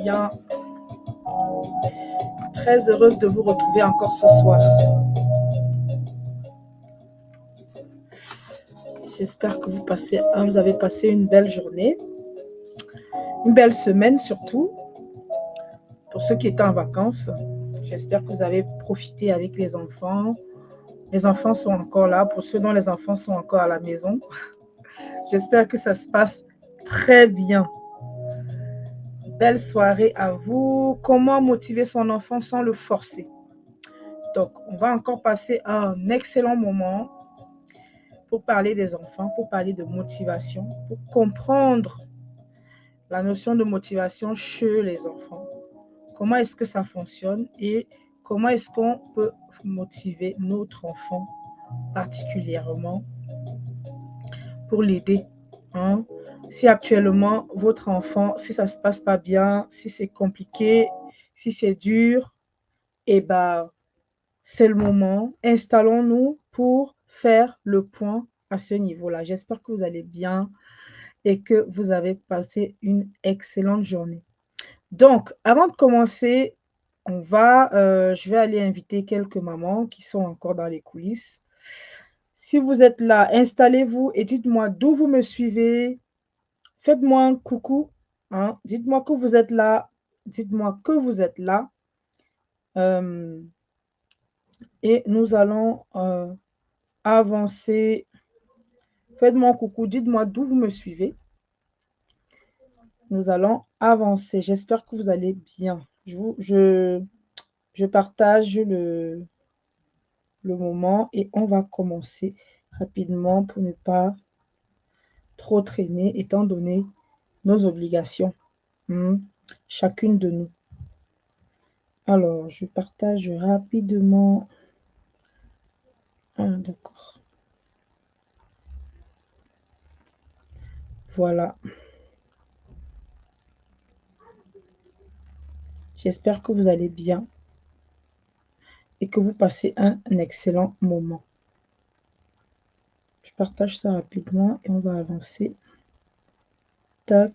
bien. Très heureuse de vous retrouver encore ce soir. J'espère que vous avez passé une belle journée, une belle semaine surtout. Pour ceux qui étaient en vacances, j'espère que vous avez profité avec les enfants. Les enfants sont encore là. Pour ceux dont les enfants sont encore à la maison, j'espère que ça se passe très bien. Belle soirée à vous. Comment motiver son enfant sans le forcer? Donc, on va encore passer un excellent moment pour parler des enfants, pour parler de motivation, pour comprendre la notion de motivation chez les enfants. Comment est-ce que ça fonctionne et comment est-ce qu'on peut motiver notre enfant particulièrement pour l'aider. Hein? Si actuellement, votre enfant, si ça ne se passe pas bien, si c'est compliqué, si c'est dur, eh ben, c'est le moment. Installons-nous pour faire le point à ce niveau-là. J'espère que vous allez bien et que vous avez passé une excellente journée. Donc, avant de commencer, je vais aller inviter quelques mamans qui sont encore dans les coulisses. Si vous êtes là, installez-vous et dites-moi d'où vous me suivez. Faites-moi un coucou. Hein. Dites-moi que vous êtes là. Dites-moi que vous êtes là. Et nous allons avancer. Faites-moi un coucou. Dites-moi d'où vous me suivez. Nous allons avancer. J'espère que vous allez bien. Je partage le moment et on va commencer rapidement pour ne pas trop traîner étant donné nos obligations, chacune de nous. Alors, je partage rapidement. D'accord. Voilà. J'espère que vous allez bien et que vous passez un excellent moment. Je partage ça rapidement et on va avancer. Tac.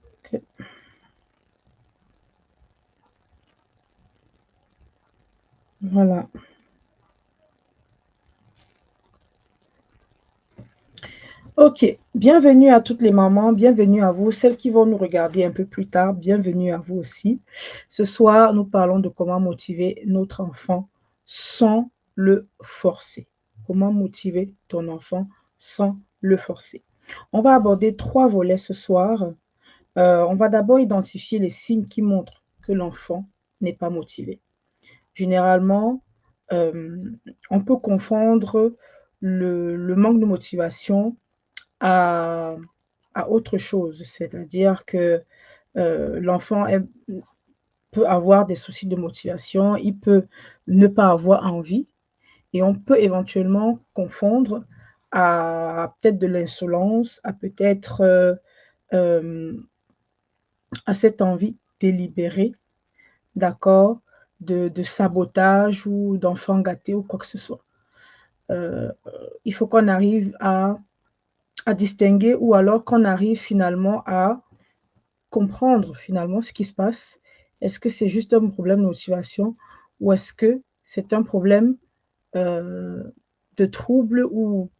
Voilà. Ok, bienvenue à toutes les mamans, bienvenue à vous, celles qui vont nous regarder un peu plus tard, bienvenue à vous aussi. Ce soir, nous parlons de comment motiver notre enfant sans le forcer. Comment motiver ton enfant sans le forcer. On va aborder 3 volets ce soir. On va d'abord identifier les signes qui montrent que l'enfant n'est pas motivé. Généralement, on peut confondre le manque de motivation à autre chose, c'est-à-dire que l'enfant peut avoir des soucis de motivation, il peut ne pas avoir envie et on peut éventuellement confondre à peut-être de l'insolence, à peut-être à cette envie délibérée, d'accord, de sabotage ou d'enfant gâté ou quoi que ce soit. Il faut qu'on arrive à distinguer ou alors qu'on arrive finalement à comprendre finalement ce qui se passe. Est-ce que c'est juste un problème de motivation ou est-ce que c'est un problème de trouble ou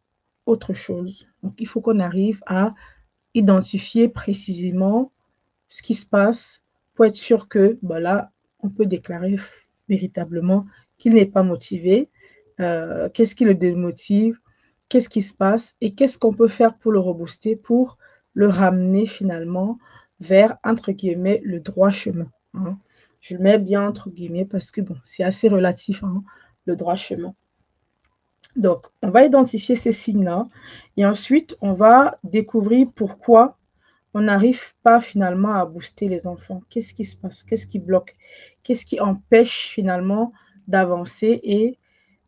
autre chose? Donc, il faut qu'on arrive à identifier précisément ce qui se passe pour être sûr que là, on peut déclarer véritablement qu'il n'est pas motivé. Qu'est-ce qui le démotive? Qu'est-ce qui se passe? Et qu'est-ce qu'on peut faire pour le rebooster, pour le ramener finalement vers, entre guillemets, le droit chemin. Hein. Je le mets bien entre guillemets parce que bon, c'est assez relatif, hein, le droit chemin. Donc, on va identifier ces signes-là et ensuite, on va découvrir pourquoi on n'arrive pas finalement à booster les enfants. Qu'est-ce qui se passe? Qu'est-ce qui bloque? Qu'est-ce qui empêche finalement d'avancer et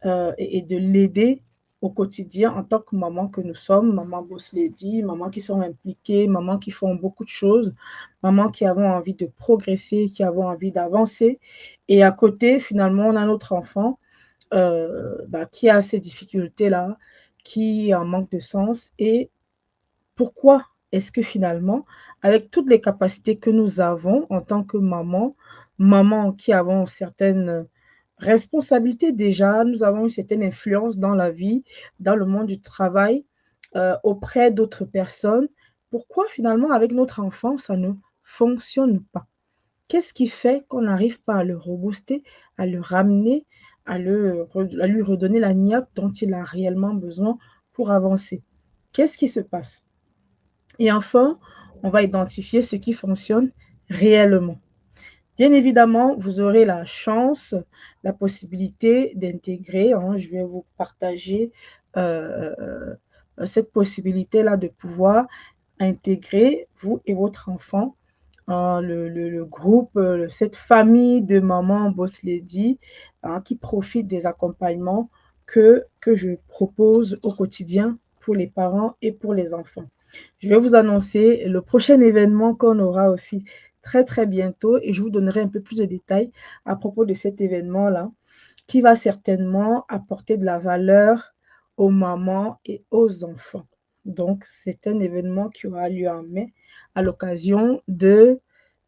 de l'aider au quotidien en tant que maman que nous sommes, maman boss lady, maman qui sont impliquées, maman qui font beaucoup de choses, maman qui avons envie de progresser, qui avons envie d'avancer. Et à côté, finalement, on a notre enfant qui a ces difficultés-là, qui est en manque de sens. Et pourquoi est-ce que finalement, avec toutes les capacités que nous avons en tant que maman qui avons certaines responsabilités déjà, nous avons une certaine influence dans la vie, dans le monde du travail, auprès d'autres personnes. Pourquoi finalement avec notre enfant, ça ne fonctionne pas? Qu'est-ce qui fait qu'on n'arrive pas à le rebooster, à le ramener, à lui redonner la niaque dont il a réellement besoin pour avancer? Qu'est-ce qui se passe? Et enfin, on va identifier ce qui fonctionne réellement. Bien évidemment, vous aurez la chance, la possibilité d'intégrer, hein, je vais vous partager cette possibilité-là de pouvoir intégrer, vous et votre enfant, le groupe, cette famille de mamans Boss Lady, hein, qui profitent des accompagnements que je propose au quotidien pour les parents et pour les enfants. Je vais vous annoncer le prochain événement qu'on aura aussi très très bientôt et je vous donnerai un peu plus de détails à propos de cet événement-là qui va certainement apporter de la valeur aux mamans et aux enfants. Donc, c'est un événement qui aura lieu en mai à l'occasion de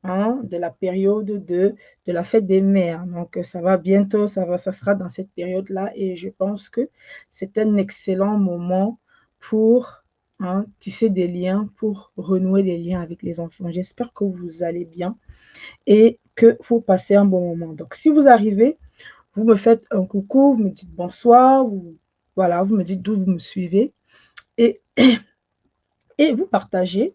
la période de la fête des mères. Donc, ça va bientôt, ça sera dans cette période-là et je pense que c'est un excellent moment pour tisser des liens, pour renouer des liens avec les enfants. J'espère que vous allez bien et que vous passez un bon moment. Donc, si vous arrivez, vous me faites un coucou, vous me dites bonsoir, voilà, vous me dites d'où vous me suivez et, et vous partagez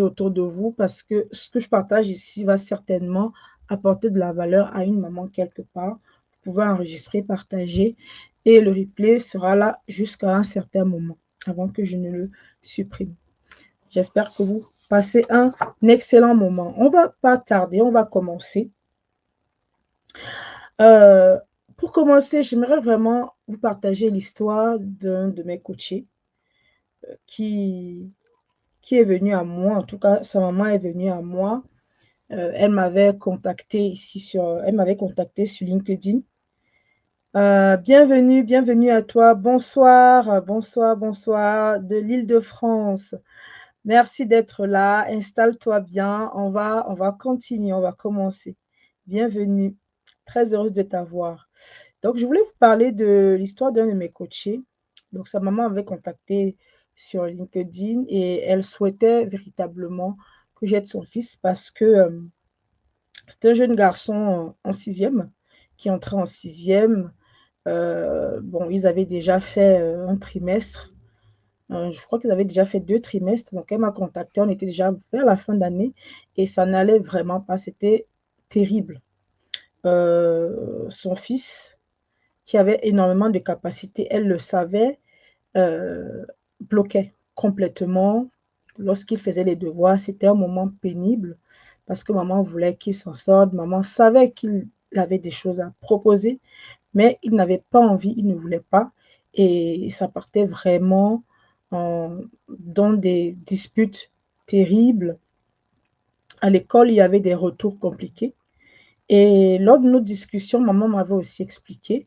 autour de vous parce que ce que je partage ici va certainement apporter de la valeur à une maman quelque part. Vous pouvez enregistrer, partager et le replay sera là jusqu'à un certain moment avant que je ne le supprime. J'espère que vous passez un excellent moment. On ne va pas tarder, on va commencer. Pour commencer, j'aimerais vraiment vous partager l'histoire d'un de mes coachés qui, qui est venu à moi. En tout cas, sa maman est venue à moi. Elle m'avait contacté sur LinkedIn. Bienvenue à toi. Bonsoir, bonsoir, bonsoir de l'Île-de-France. Merci d'être là. Installe-toi bien. On va continuer, on va commencer. Bienvenue. Très heureuse de t'avoir. Donc, je voulais vous parler de l'histoire d'un de mes coachés. Donc, sa maman avait contacté sur LinkedIn et elle souhaitait véritablement que j'aide son fils parce que c'était un jeune garçon en sixième qui entrait en sixième. Bon, ils avaient déjà fait un trimestre. Je crois qu'ils avaient déjà fait 2 trimestres. Donc, elle m'a contacté. On était déjà vers la fin d'année et ça n'allait vraiment pas. C'était terrible. Son fils, qui avait énormément de capacités, elle le savait, bloquait complètement. Lorsqu'il faisait les devoirs, c'était un moment pénible parce que maman voulait qu'il s'en sorte. Maman savait qu'il avait des choses à proposer, mais il n'avait pas envie, il ne voulait pas. Et ça partait vraiment dans des disputes terribles. À l'école, il y avait des retours compliqués. Et lors de nos discussions, maman m'avait aussi expliqué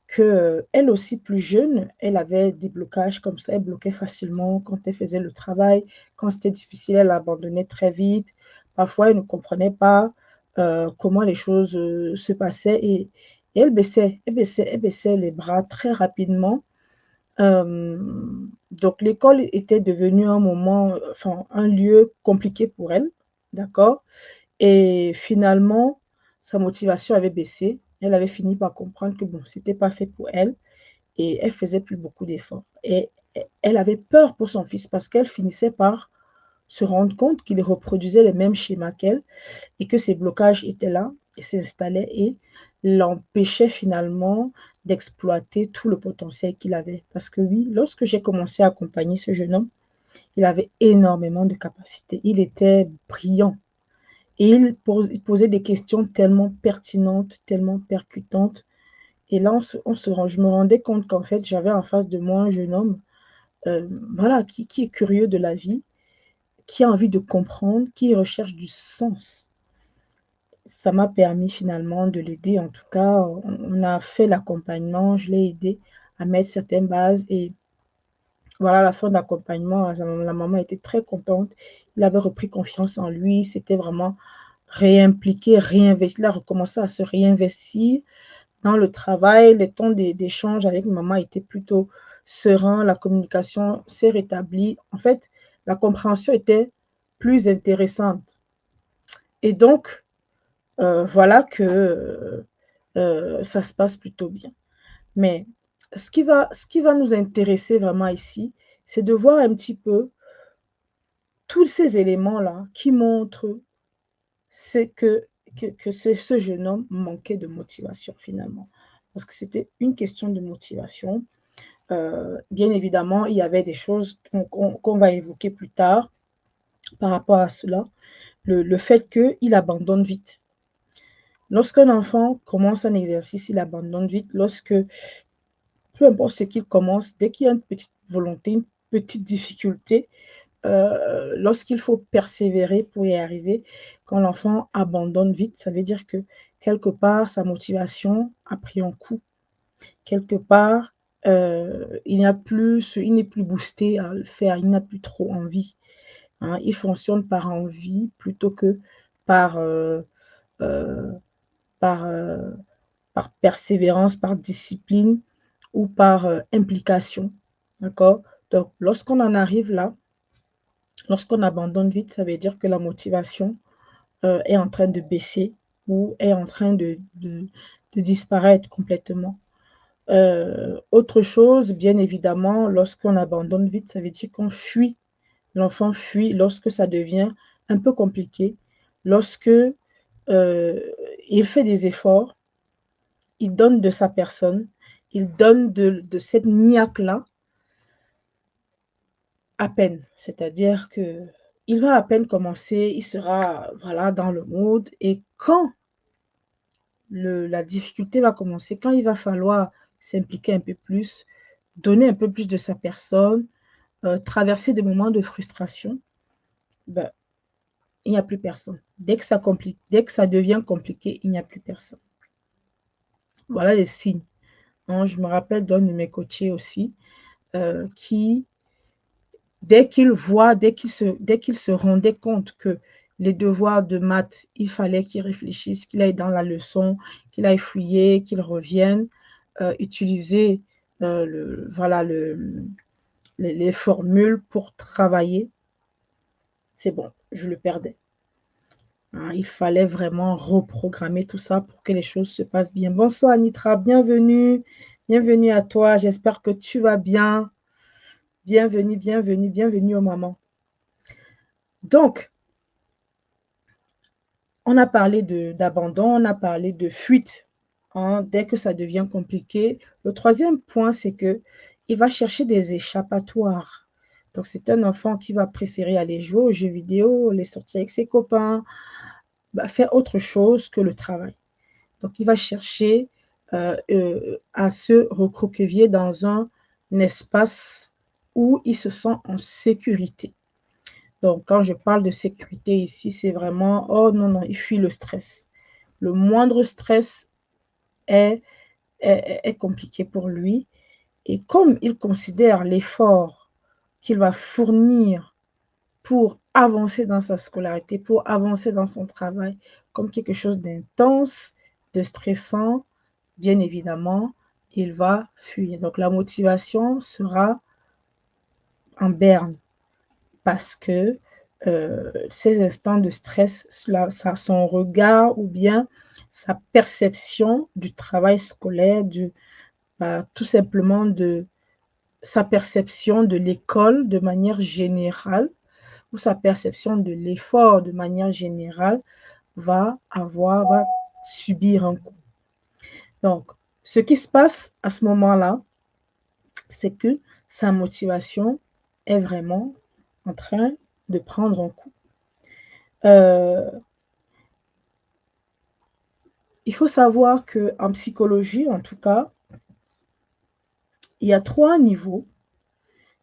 que elle aussi plus jeune, elle avait des blocages comme ça, elle bloquait facilement quand elle faisait le travail. Quand c'était difficile, elle abandonnait très vite. Parfois, elle ne comprenait pas comment les choses se passaient et elle baissait les bras très rapidement. Donc l'école était devenue un moment, enfin un lieu compliqué pour elle, d'accord? Et finalement, sa motivation avait baissé. Elle avait fini par comprendre que bon, c'était pas fait pour elle et elle faisait plus beaucoup d'efforts. Et elle avait peur pour son fils parce qu'elle finissait par se rendre compte qu'il reproduisait les mêmes schémas qu'elle et que ces blocages étaient là et s'installaient et l'empêchaient finalement d'exploiter tout le potentiel qu'il avait. Parce que oui, lorsque j'ai commencé à accompagner ce jeune homme, il avait énormément de capacités. Il était brillant. Et il posait des questions tellement pertinentes, tellement percutantes. Et là, je me rendais compte qu'en fait, j'avais en face de moi un jeune homme voilà, qui est curieux de la vie, qui a envie de comprendre, qui recherche du sens. Ça m'a permis finalement de l'aider. En tout cas, on a fait l'accompagnement, je l'ai aidé à mettre certaines bases et Voilà, la fin d'accompagnement, la maman était très contente. Il avait repris confiance en lui, c'était vraiment réimpliqué, réinvesti. Il a recommencé à se réinvestir dans le travail. Les temps d'échange avec maman étaient plutôt sereins, la communication s'est rétablie. En fait, la compréhension était plus intéressante. Et donc, voilà que ça se passe plutôt bien. Mais ce qui va nous intéresser vraiment ici, c'est de voir un petit peu tous ces éléments-là qui montrent c'est que ce jeune homme manquait de motivation finalement. Parce que c'était une question de motivation. Bien évidemment, il y avait des choses qu'on va évoquer plus tard par rapport à cela. Le fait qu'il abandonne vite. Lorsqu'un enfant commence un exercice, il abandonne vite. Lorsque, peu importe ce qu'il commence, dès qu'il y a une petite volonté, une petite difficulté, lorsqu'il faut persévérer pour y arriver, quand l'enfant abandonne vite, ça veut dire que quelque part, sa motivation a pris un coup. Quelque part, il n'est plus boosté à le faire, il n'a plus trop envie. Hein. Il fonctionne par envie plutôt que par, euh, par, euh, par persévérance, par discipline ou par implication. D'accord? Donc, lorsqu'on en arrive là, lorsqu'on abandonne vite, ça veut dire que la motivation est en train de baisser ou est en train de disparaître complètement. Autre chose, bien évidemment, lorsqu'on abandonne vite, ça veut dire qu'on fuit. L'enfant fuit lorsque ça devient un peu compliqué, lorsque il fait des efforts, il donne de sa personne, il donne de cette niaque-là à peine. C'est-à-dire que il va à peine commencer, il sera voilà, dans le mood. Et quand la difficulté va commencer, quand il va falloir s'impliquer un peu plus, donner un peu plus de sa personne, traverser des moments de frustration, ben, il n'y a plus personne. Dès que ça devient compliqué, il n'y a plus personne. Voilà les signes. Hein. Je me rappelle d'un de mes coachés aussi qui, dès qu'il se rendait compte que les devoirs de maths, il fallait qu'il réfléchisse, qu'il aille dans la leçon, qu'il aille fouiller, qu'il revienne, utiliser voilà, les formules pour travailler, c'est bon, je le perdais. Hein. Il fallait vraiment reprogrammer tout ça pour que les choses se passent bien. Bonsoir Anitra, bienvenue, bienvenue à toi, j'espère que tu vas bien. Bienvenue, bienvenue, bienvenue aux mamans. Donc, on a parlé d'abandon, on a parlé de fuite, hein, dès que ça devient compliqué. Le troisième point, c'est que il va chercher des échappatoires. Donc, c'est un enfant qui va préférer aller jouer aux jeux vidéo, les sortir avec ses copains, faire autre chose que le travail. Donc, il va chercher à se recroqueviller dans un espace où il se sent en sécurité. Donc, quand je parle de sécurité ici, c'est vraiment, oh non, non, il fuit le stress. Le moindre stress est compliqué pour lui. Et comme il considère l'effort qu'il va fournir pour avancer dans sa scolarité, pour avancer dans son travail, comme quelque chose d'intense, de stressant, bien évidemment, il va fuir. Donc, la motivation sera en berne parce que ces instants de stress, son regard ou bien sa perception du travail scolaire, tout simplement de sa perception de l'école de manière générale ou sa perception de l'effort de manière générale va subir un coup. Donc, ce qui se passe à ce moment-là, c'est que sa motivation est vraiment en train de prendre un coup. Il faut savoir qu'en psychologie, en tout cas, il y a 3 niveaux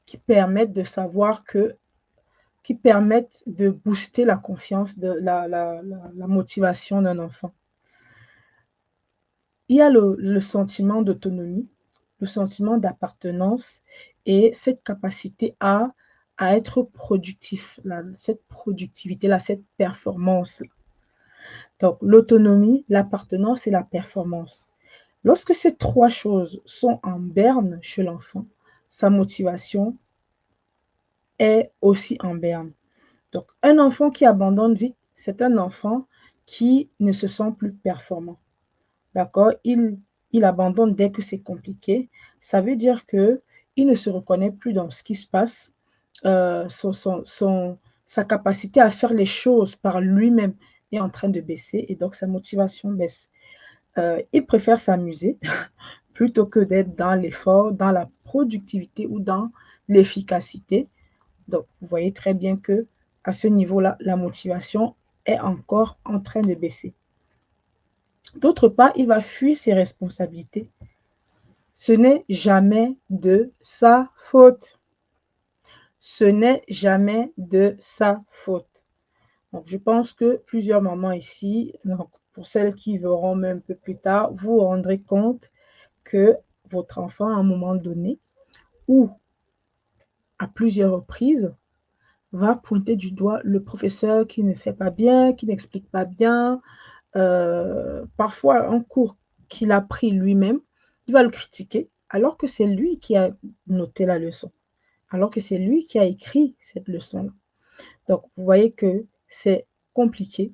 qui permettent de savoir qui permettent de booster la confiance, la motivation d'un enfant. Il y a le sentiment d'autonomie, le sentiment d'appartenance et cette capacité à être productif, cette productivité-là, cette performance-là. Donc, l'autonomie, l'appartenance et la performance. Lorsque ces trois choses sont en berne chez l'enfant, sa motivation est aussi en berne. Donc, un enfant qui abandonne vite, c'est un enfant qui ne se sent plus performant. D'accord? Il abandonne dès que c'est compliqué. Ça veut dire qu'il ne se reconnaît plus dans ce qui se passe. Sa capacité à faire les choses par lui-même est en train de baisser et donc sa motivation baisse. Il préfère s'amuser plutôt que d'être dans l'effort, dans la productivité ou dans l'efficacité. Donc, vous voyez très bien que à ce niveau-là, la motivation est encore en train de baisser. D'autre part, il va fuir ses responsabilités. Ce n'est jamais de sa faute. Ce n'est jamais de sa faute. Donc, je pense que plusieurs mamans ici, donc pour celles qui verront même un peu plus tard, vous vous rendrez compte que votre enfant, à un moment donné, ou à plusieurs reprises, va pointer du doigt le professeur qui ne fait pas bien, qui n'explique pas bien. Parfois, un cours qu'il a pris lui-même, il va le critiquer, alors que c'est lui qui a noté la leçon, alors que c'est lui qui a écrit cette leçon-là. Donc, vous voyez que c'est compliqué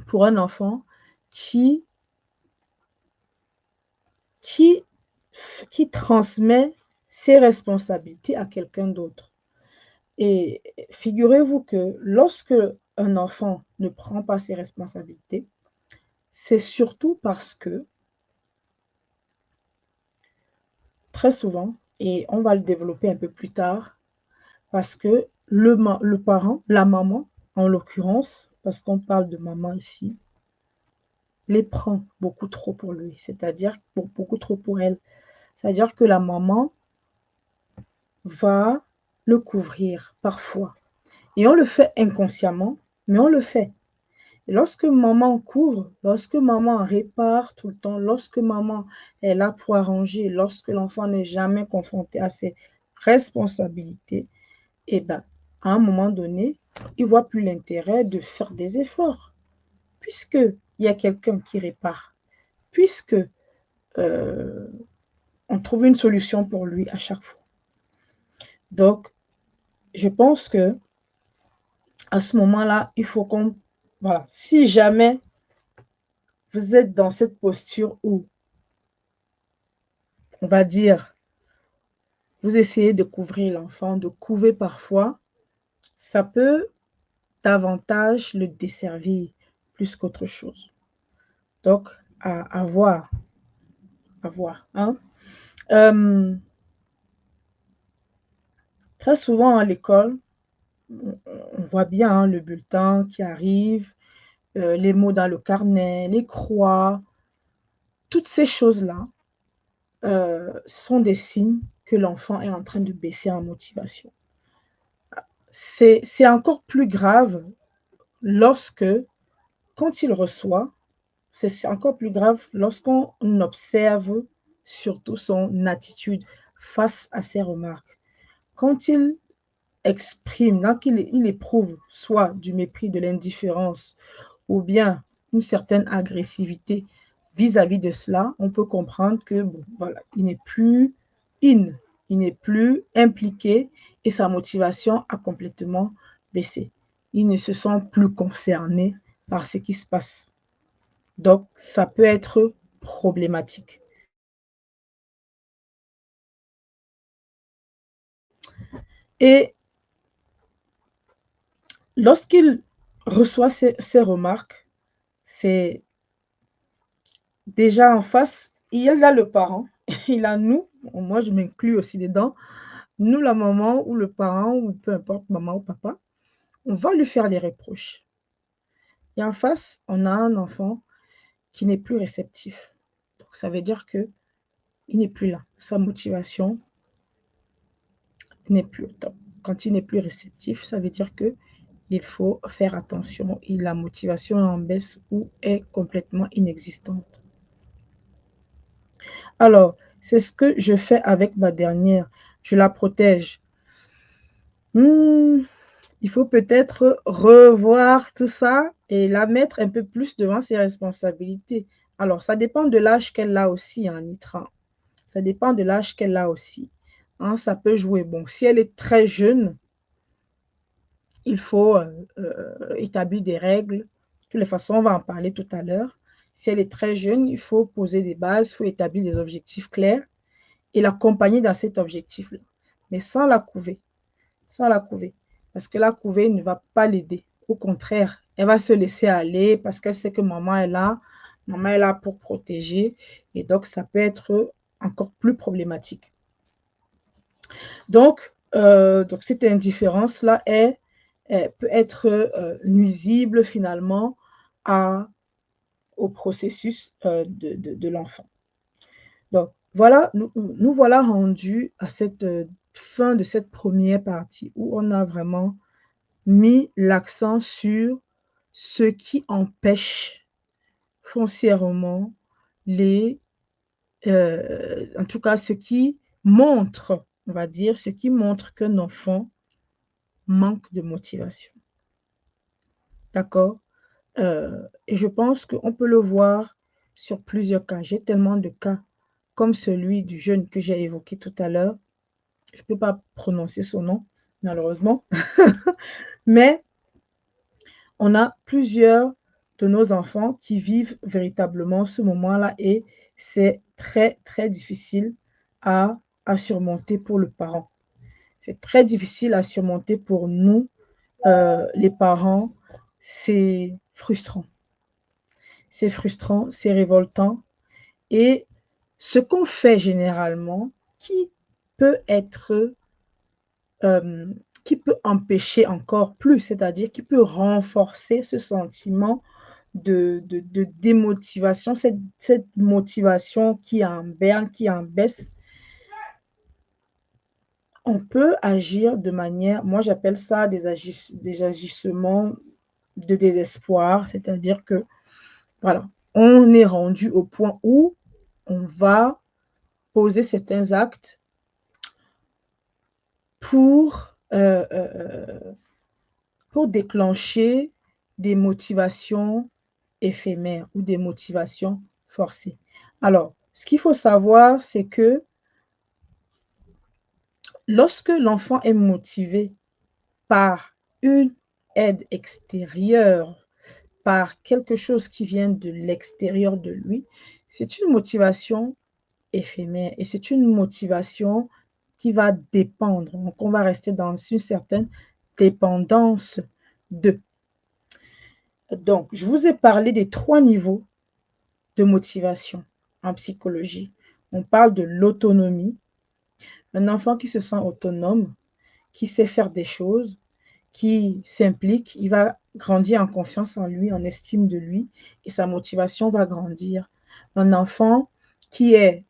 pour un enfant qui transmet ses responsabilités à quelqu'un d'autre. Et figurez-vous que lorsque un enfant ne prend pas ses responsabilités, c'est surtout parce que, très souvent, et on va le développer un peu plus tard, parce que le parent, la maman, en l'occurrence, parce qu'on parle de maman ici, les prend beaucoup trop pour lui, c'est-à-dire beaucoup trop pour elle. C'est-à-dire que la maman va le couvrir parfois. Et on le fait inconsciemment, mais on le fait. Et lorsque maman couvre, lorsque maman répare tout le temps, lorsque maman est là pour arranger, lorsque l'enfant n'est jamais confronté à ses responsabilités, eh bien, à un moment donné, il ne voit plus l'intérêt de faire des efforts, puisqu'il y a quelqu'un qui répare, puisque on trouve une solution pour lui à chaque fois. Donc, je pense que à ce moment-là, il faut qu'on... Voilà, si jamais vous êtes dans cette posture où, on va dire, vous essayez de couvrir l'enfant, de couver parfois, ça peut davantage le desservir plus qu'autre chose. Donc, à voir, à voir. Hein? Très souvent à l'école, on voit bien hein, le bulletin qui arrive, les mots dans le carnet, les croix, toutes ces choses-là sont des signes que l'enfant est en train de baisser en motivation. C'est encore plus grave lorsque, quand il reçoit, c'est encore plus grave lorsqu'on observe surtout son attitude face à ses remarques. Quand il exprime, quand il éprouve soit du mépris, de l'indifférence ou bien une certaine agressivité vis-à-vis de cela, on peut comprendre que bon, voilà, il n'est plus il n'est plus impliqué et sa motivation a complètement baissé. Il ne se sent plus concerné par ce qui se passe. Donc, ça peut être problématique. Et lorsqu'il reçoit ces remarques, c'est déjà en face, il y a le parent, il a nous, moi je m'inclus aussi dedans, nous la maman ou le parent, ou peu importe, maman ou papa, on va lui faire des reproches. Et en face, on a un enfant qui n'est plus réceptif. Donc ça veut dire qu'il n'est plus là. Sa motivation n'est plus au top. Quand il n'est plus réceptif, ça veut dire que il faut faire attention et la motivation est en baisse ou est complètement inexistante. Alors, c'est ce que je fais avec ma dernière. Je la protège. Hmm, il faut peut-être revoir tout ça et la mettre un peu plus devant ses responsabilités. Alors, ça dépend de l'âge qu'elle a aussi, hein, Nitra. Ça dépend de l'âge qu'elle a aussi. Hein, ça peut jouer. Bon, si elle est très jeune, il faut établir des règles. De toutes les façons, on va en parler tout à l'heure. Si elle est très jeune, il faut poser des bases, il faut établir des objectifs clairs et l'accompagner dans cet objectif-là. Mais sans la couver. Sans la couver. Parce que la couver ne va pas l'aider. Au contraire, elle va se laisser aller parce qu'elle sait que maman est là pour protéger. Et donc, ça peut être encore plus problématique. Donc cette indifférence-là peut être nuisible finalement au processus de l'enfant. Donc, voilà, nous voilà rendus à cette fin de cette première partie où on a vraiment mis l'accent sur ce qui empêche foncièrement en tout cas, ce qui montre, on va dire, ce qui montre qu'un enfant manque de motivation. D'accord? Et je pense qu'on peut le voir sur plusieurs cas. J'ai tellement de cas comme celui du jeune que j'ai évoqué tout à l'heure. Je ne peux pas prononcer son nom, malheureusement. Mais on a plusieurs de nos enfants qui vivent véritablement ce moment-là et c'est très, très difficile à surmonter pour le parent. C'est très difficile à surmonter pour nous, les parents. C'est frustrant. C'est frustrant, c'est révoltant. Et ce qu'on fait généralement, qui peut être, euh, qui peut empêcher encore plus, c'est-à-dire qui peut renforcer ce sentiment de démotivation, cette motivation qui est en berne, qui est en baisse. On peut agir de manière, moi j'appelle ça des agissements de désespoir, c'est-à-dire que, voilà, on est rendu au point où on va poser certains actes pour, pour déclencher des motivations éphémères ou des motivations forcées. Alors, ce qu'il faut savoir, c'est que lorsque l'enfant est motivé par une aide extérieure, par quelque chose qui vient de l'extérieur de lui, c'est une motivation éphémère et c'est une motivation qui va dépendre. Donc, on va rester dans une certaine dépendance de. Donc, je vous ai parlé des 3 niveaux de motivation en psychologie. On parle de l'autonomie, un enfant qui se sent autonome, qui sait faire des choses, qui s'implique, il va grandir en confiance en lui, en estime de lui, et sa motivation va grandir. Un enfant qui est,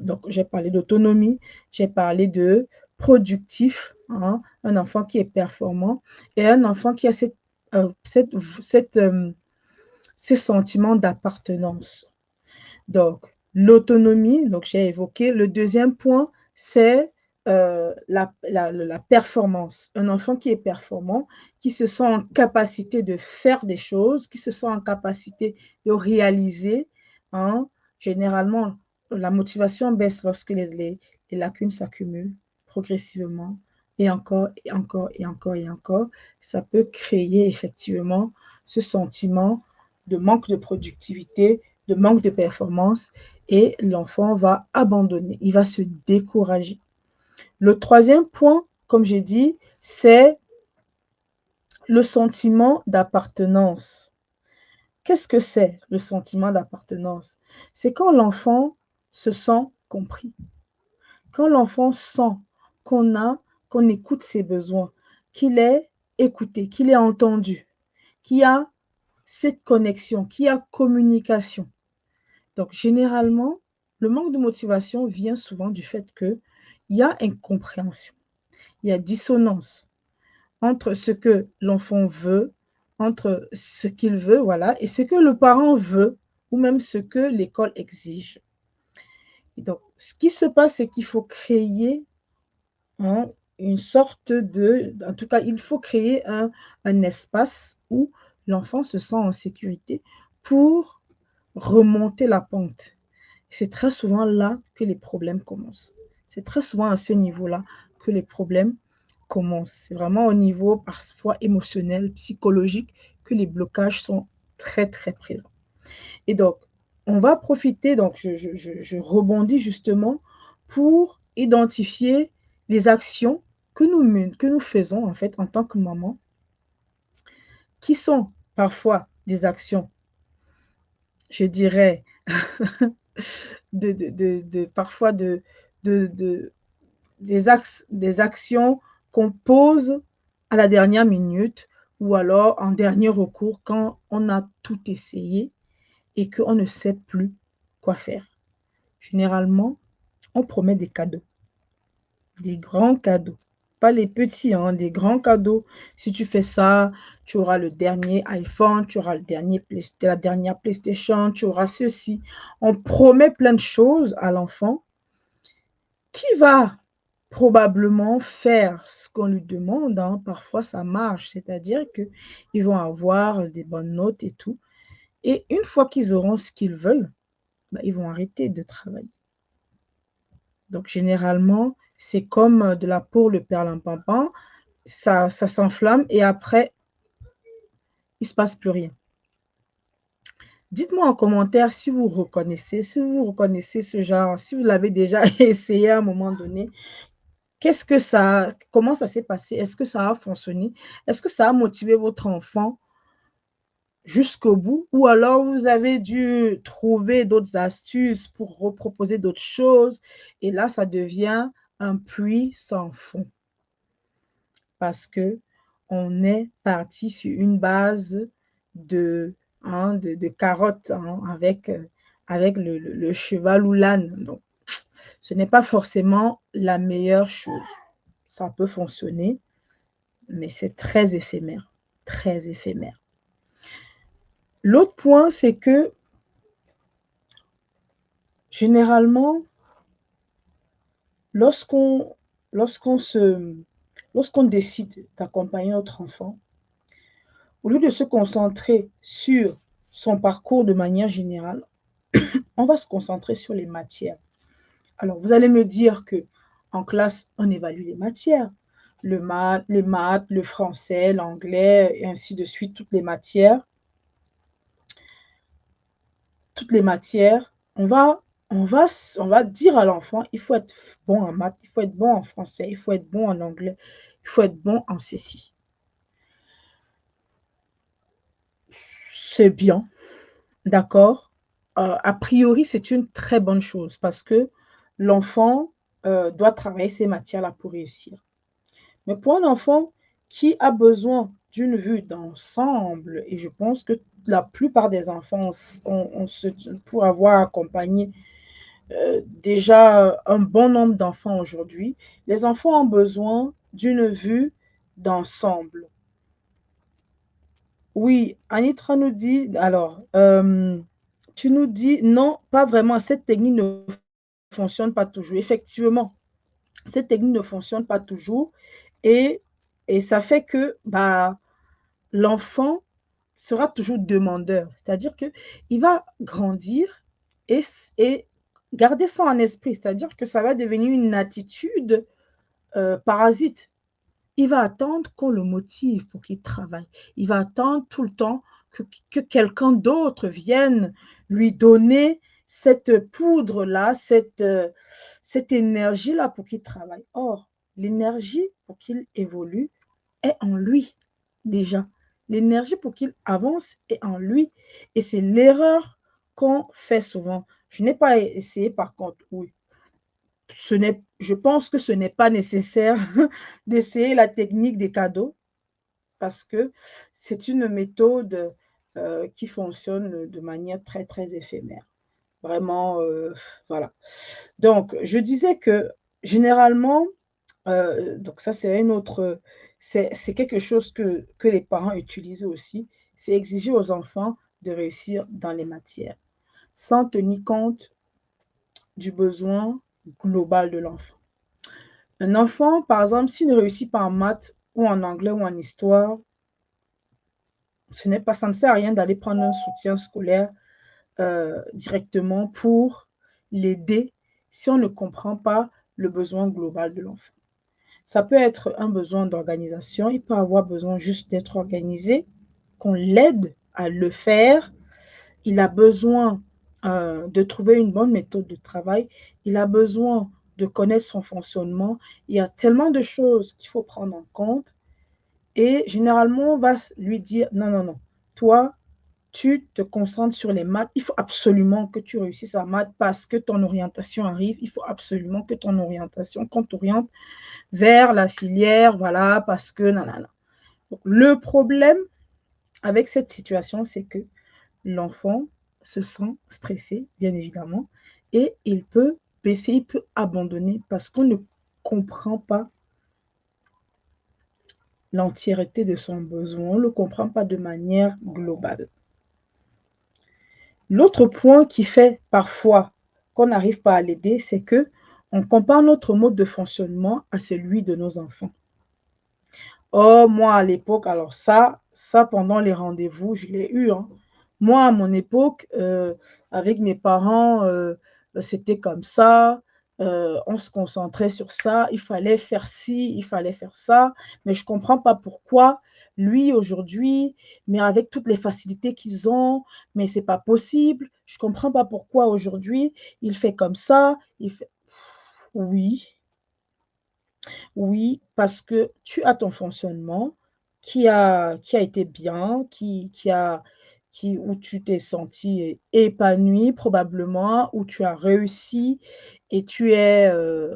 donc j'ai parlé d'autonomie, j'ai parlé de productif, hein, un enfant qui est performant, et un enfant qui a ce sentiment d'appartenance. Donc, l'autonomie, donc j'ai évoqué. Le deuxième point, c'est la performance. Un enfant qui est performant, qui se sent en capacité de faire des choses, qui se sent en capacité de réaliser. Hein. Généralement, la motivation baisse lorsque les lacunes s'accumulent progressivement et encore et encore et encore et encore. Ça peut créer effectivement ce sentiment de manque de productivité, de manque de performance et l'enfant va abandonner, il va se décourager. Le troisième point, comme j'ai dit, c'est le sentiment d'appartenance. Qu'est-ce que c'est le sentiment d'appartenance? C'est quand l'enfant se sent compris, quand l'enfant sent qu'on écoute ses besoins, qu'il est écouté, qu'il est entendu, qu'il y a cette connexion, qu'il y a communication. Donc, généralement, le manque de motivation vient souvent du fait qu'il y a incompréhension, il y a dissonance entre ce que l'enfant veut, entre ce qu'il veut, voilà, et ce que le parent veut ou même ce que l'école exige. Et donc, ce qui se passe, c'est qu'il faut créer une sorte en tout cas, il faut créer un espace où l'enfant se sent en sécurité pour remonter la pente. C'est très souvent là que les problèmes commencent. C'est très souvent à ce niveau-là que les problèmes commencent. C'est vraiment au niveau parfois émotionnel, psychologique, que les blocages sont très, très présents. Et donc, on va profiter, donc je rebondis justement pour identifier les actions que nous faisons en fait en tant que maman, qui sont parfois des actions, je dirais, parfois des actions qu'on pose à la dernière minute ou alors en dernier recours quand on a tout essayé et qu'on ne sait plus quoi faire. Généralement, on promet des cadeaux, des grands cadeaux, pas les petits, hein, des grands cadeaux. Si tu fais ça, tu auras le dernier iPhone, tu auras la dernière PlayStation, tu auras ceci. On promet plein de choses à l'enfant qui va probablement faire ce qu'on lui demande, hein. Parfois, ça marche, c'est-à-dire qu'ils vont avoir des bonnes notes et tout. Et une fois qu'ils auront ce qu'ils veulent, ils vont arrêter de travailler. Donc, généralement, c'est comme de la pour le perlimpinpin, ça s'enflamme et après, il ne se passe plus rien. Dites-moi en commentaire si vous reconnaissez ce genre, si vous l'avez déjà essayé à un moment donné. Comment ça s'est passé? Est-ce que ça a fonctionné? Est-ce que ça a motivé votre enfant jusqu'au bout? Ou alors vous avez dû trouver d'autres astuces pour reproposer d'autres choses et là, ça devient un puits sans fond parce que on est parti sur une base de carottes, hein, avec le cheval ou l'âne. Donc, ce n'est pas forcément la meilleure chose. Ça peut fonctionner, mais c'est très éphémère, très éphémère. L'autre point, c'est que généralement, lorsqu'on décide d'accompagner notre enfant, au lieu de se concentrer sur son parcours de manière générale, on va se concentrer sur les matières. Alors, vous allez me dire que en classe, on évalue les matières, les maths, le français, l'anglais, et ainsi de suite, toutes les matières. On va dire à l'enfant, il faut être bon en maths, il faut être bon en français, il faut être bon en anglais, il faut être bon en ceci. C'est bien, d'accord. A priori, c'est une très bonne chose parce que l'enfant doit travailler ces matières-là pour réussir. Mais pour un enfant qui a besoin d'une vue d'ensemble, et je pense que la plupart des enfants, pour avoir accompagné déjà un bon nombre d'enfants aujourd'hui, les enfants ont besoin d'une vue d'ensemble. Oui, Anitra nous dit, alors, tu nous dis, non, pas vraiment, cette technique ne fonctionne pas toujours. Effectivement, cette technique ne fonctionne pas toujours et ça fait que l'enfant sera toujours demandeur. C'est-à-dire qu'il va grandir et garder ça en esprit. C'est-à-dire que ça va devenir une attitude parasite. Il va attendre qu'on le motive pour qu'il travaille. Il va attendre tout le temps que quelqu'un d'autre vienne lui donner cette poudre-là, cette énergie-là pour qu'il travaille. Or, l'énergie pour qu'il évolue est en lui déjà. L'énergie pour qu'il avance est en lui. Et c'est l'erreur qu'on fait souvent. Je n'ai pas essayé par contre, oui. Je pense que ce n'est pas nécessaire d'essayer la technique des cadeaux parce que c'est une méthode qui fonctionne de manière très, très éphémère. Vraiment, voilà. Donc, je disais que généralement, donc ça, c'est quelque chose que les parents utilisent aussi, c'est exiger aux enfants de réussir dans les matières. sans tenir compte du besoin global de l'enfant. Un enfant, par exemple, s'il ne réussit pas en maths ou en anglais ou en histoire, ça ne sert à rien d'aller prendre un soutien scolaire directement pour l'aider si on ne comprend pas le besoin global de l'enfant. Ça peut être un besoin d'organisation, il peut avoir besoin juste d'être organisé, qu'on l'aide à le faire. Il a besoin de trouver une bonne méthode de travail, il a besoin de connaître son fonctionnement. Il y a tellement de choses qu'il faut prendre en compte et généralement, on va lui dire non, non, non, toi, tu te concentres sur les maths. Il faut absolument que tu réussisses en maths parce que ton orientation arrive. Il faut absolument que ton orientation, qu'on t'oriente vers la filière, voilà, parce que nanana. Donc, le problème avec cette situation, c'est que l'enfant se sent stressé, bien évidemment, et il peut baisser, il peut abandonner parce qu'on ne comprend pas l'entièreté de son besoin, on ne le comprend pas de manière globale. L'autre point qui fait parfois qu'on n'arrive pas à l'aider, c'est que on compare notre mode de fonctionnement à celui de nos enfants. Oh, moi, à l'époque, alors ça pendant les rendez-vous, je l'ai eu, hein. Moi, à mon époque, avec mes parents, c'était comme ça, on se concentrait sur ça, il fallait faire ci, il fallait faire ça, mais je ne comprends pas pourquoi lui, aujourd'hui, mais avec toutes les facilités qu'ils ont, mais c'est pas possible. Je ne comprends pas pourquoi aujourd'hui, il fait comme ça, il fait oui. Oui, parce que tu as ton fonctionnement qui a été bien, où tu t'es senti épanoui probablement, où tu as réussi et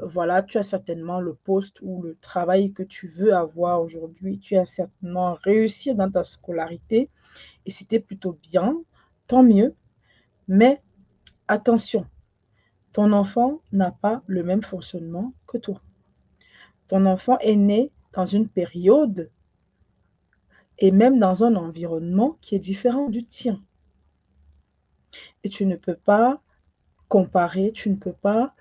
voilà, tu as certainement le poste ou le travail que tu veux avoir aujourd'hui. Tu as certainement réussi dans ta scolarité et c'était plutôt bien, tant mieux. Mais attention, ton enfant n'a pas le même fonctionnement que toi. Ton enfant est né dans une période et même dans un environnement qui est différent du tien. Et tu ne peux pas comparer, tu ne peux pas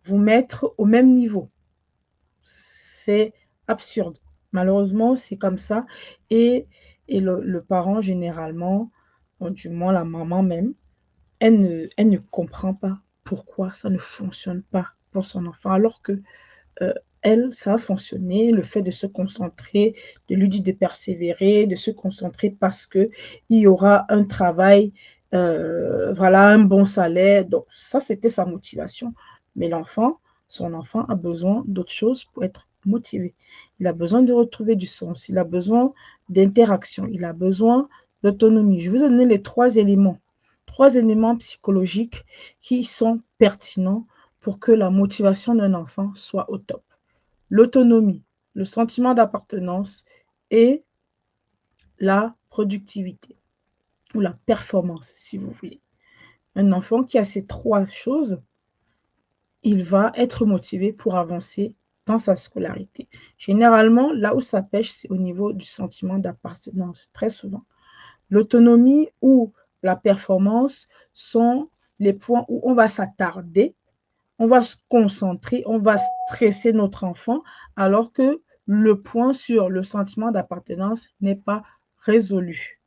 vous mettre au même niveau. C'est absurde. Malheureusement, c'est comme ça. Et le parent, généralement, ou du moins la maman même, elle ne comprend pas pourquoi ça ne fonctionne pas pour son enfant, alors que elle, ça a fonctionné, le fait de se concentrer, de lui dire de persévérer, de se concentrer parce qu'il y aura un travail, voilà, un bon salaire. Donc ça, c'était sa motivation. Mais son enfant a besoin d'autre chose pour être motivé. Il a besoin de retrouver du sens, il a besoin d'interaction, il a besoin d'autonomie. Je vais vous donner les trois éléments psychologiques qui sont pertinents pour que la motivation d'un enfant soit au top. L'autonomie, le sentiment d'appartenance et la productivité ou la performance, si vous voulez. Un enfant qui a ces trois choses, il va être motivé pour avancer dans sa scolarité. Généralement, là où ça pêche, c'est au niveau du sentiment d'appartenance, très souvent. L'autonomie ou la performance sont les points où on va s'attarder, on va se concentrer, on va stresser notre enfant, alors que le point sur le sentiment d'appartenance n'est pas résolu.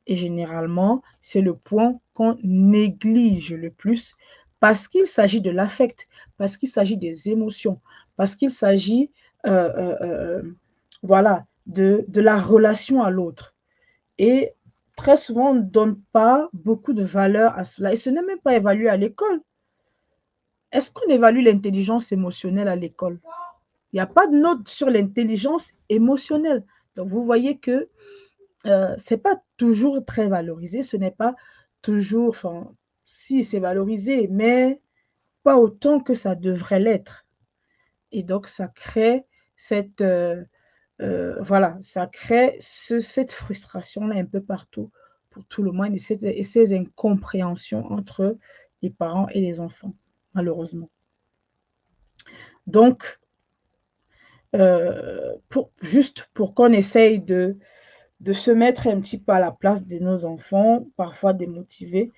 Et généralement, c'est le point qu'on néglige le plus parce qu'il s'agit de l'affect, parce qu'il s'agit des émotions, parce qu'il s'agit voilà, de la relation à l'autre. Et très souvent, on ne donne pas beaucoup de valeur à cela. Et ce n'est même pas évalué à l'école. Est-ce qu'on évalue l'intelligence émotionnelle à l'école? Il n'y a pas de note sur l'intelligence émotionnelle. Donc, vous voyez que ce n'est pas toujours très valorisé. Ce n'est pas toujours, enfin, si c'est valorisé, mais pas autant que ça devrait l'être. Et donc, ça crée ça crée cette frustration-là un peu partout pour tout le monde et ces incompréhensions entre les parents et les enfants, malheureusement. Donc, juste pour qu'on essaye de se mettre un petit peu à la place de nos enfants, parfois démotivés.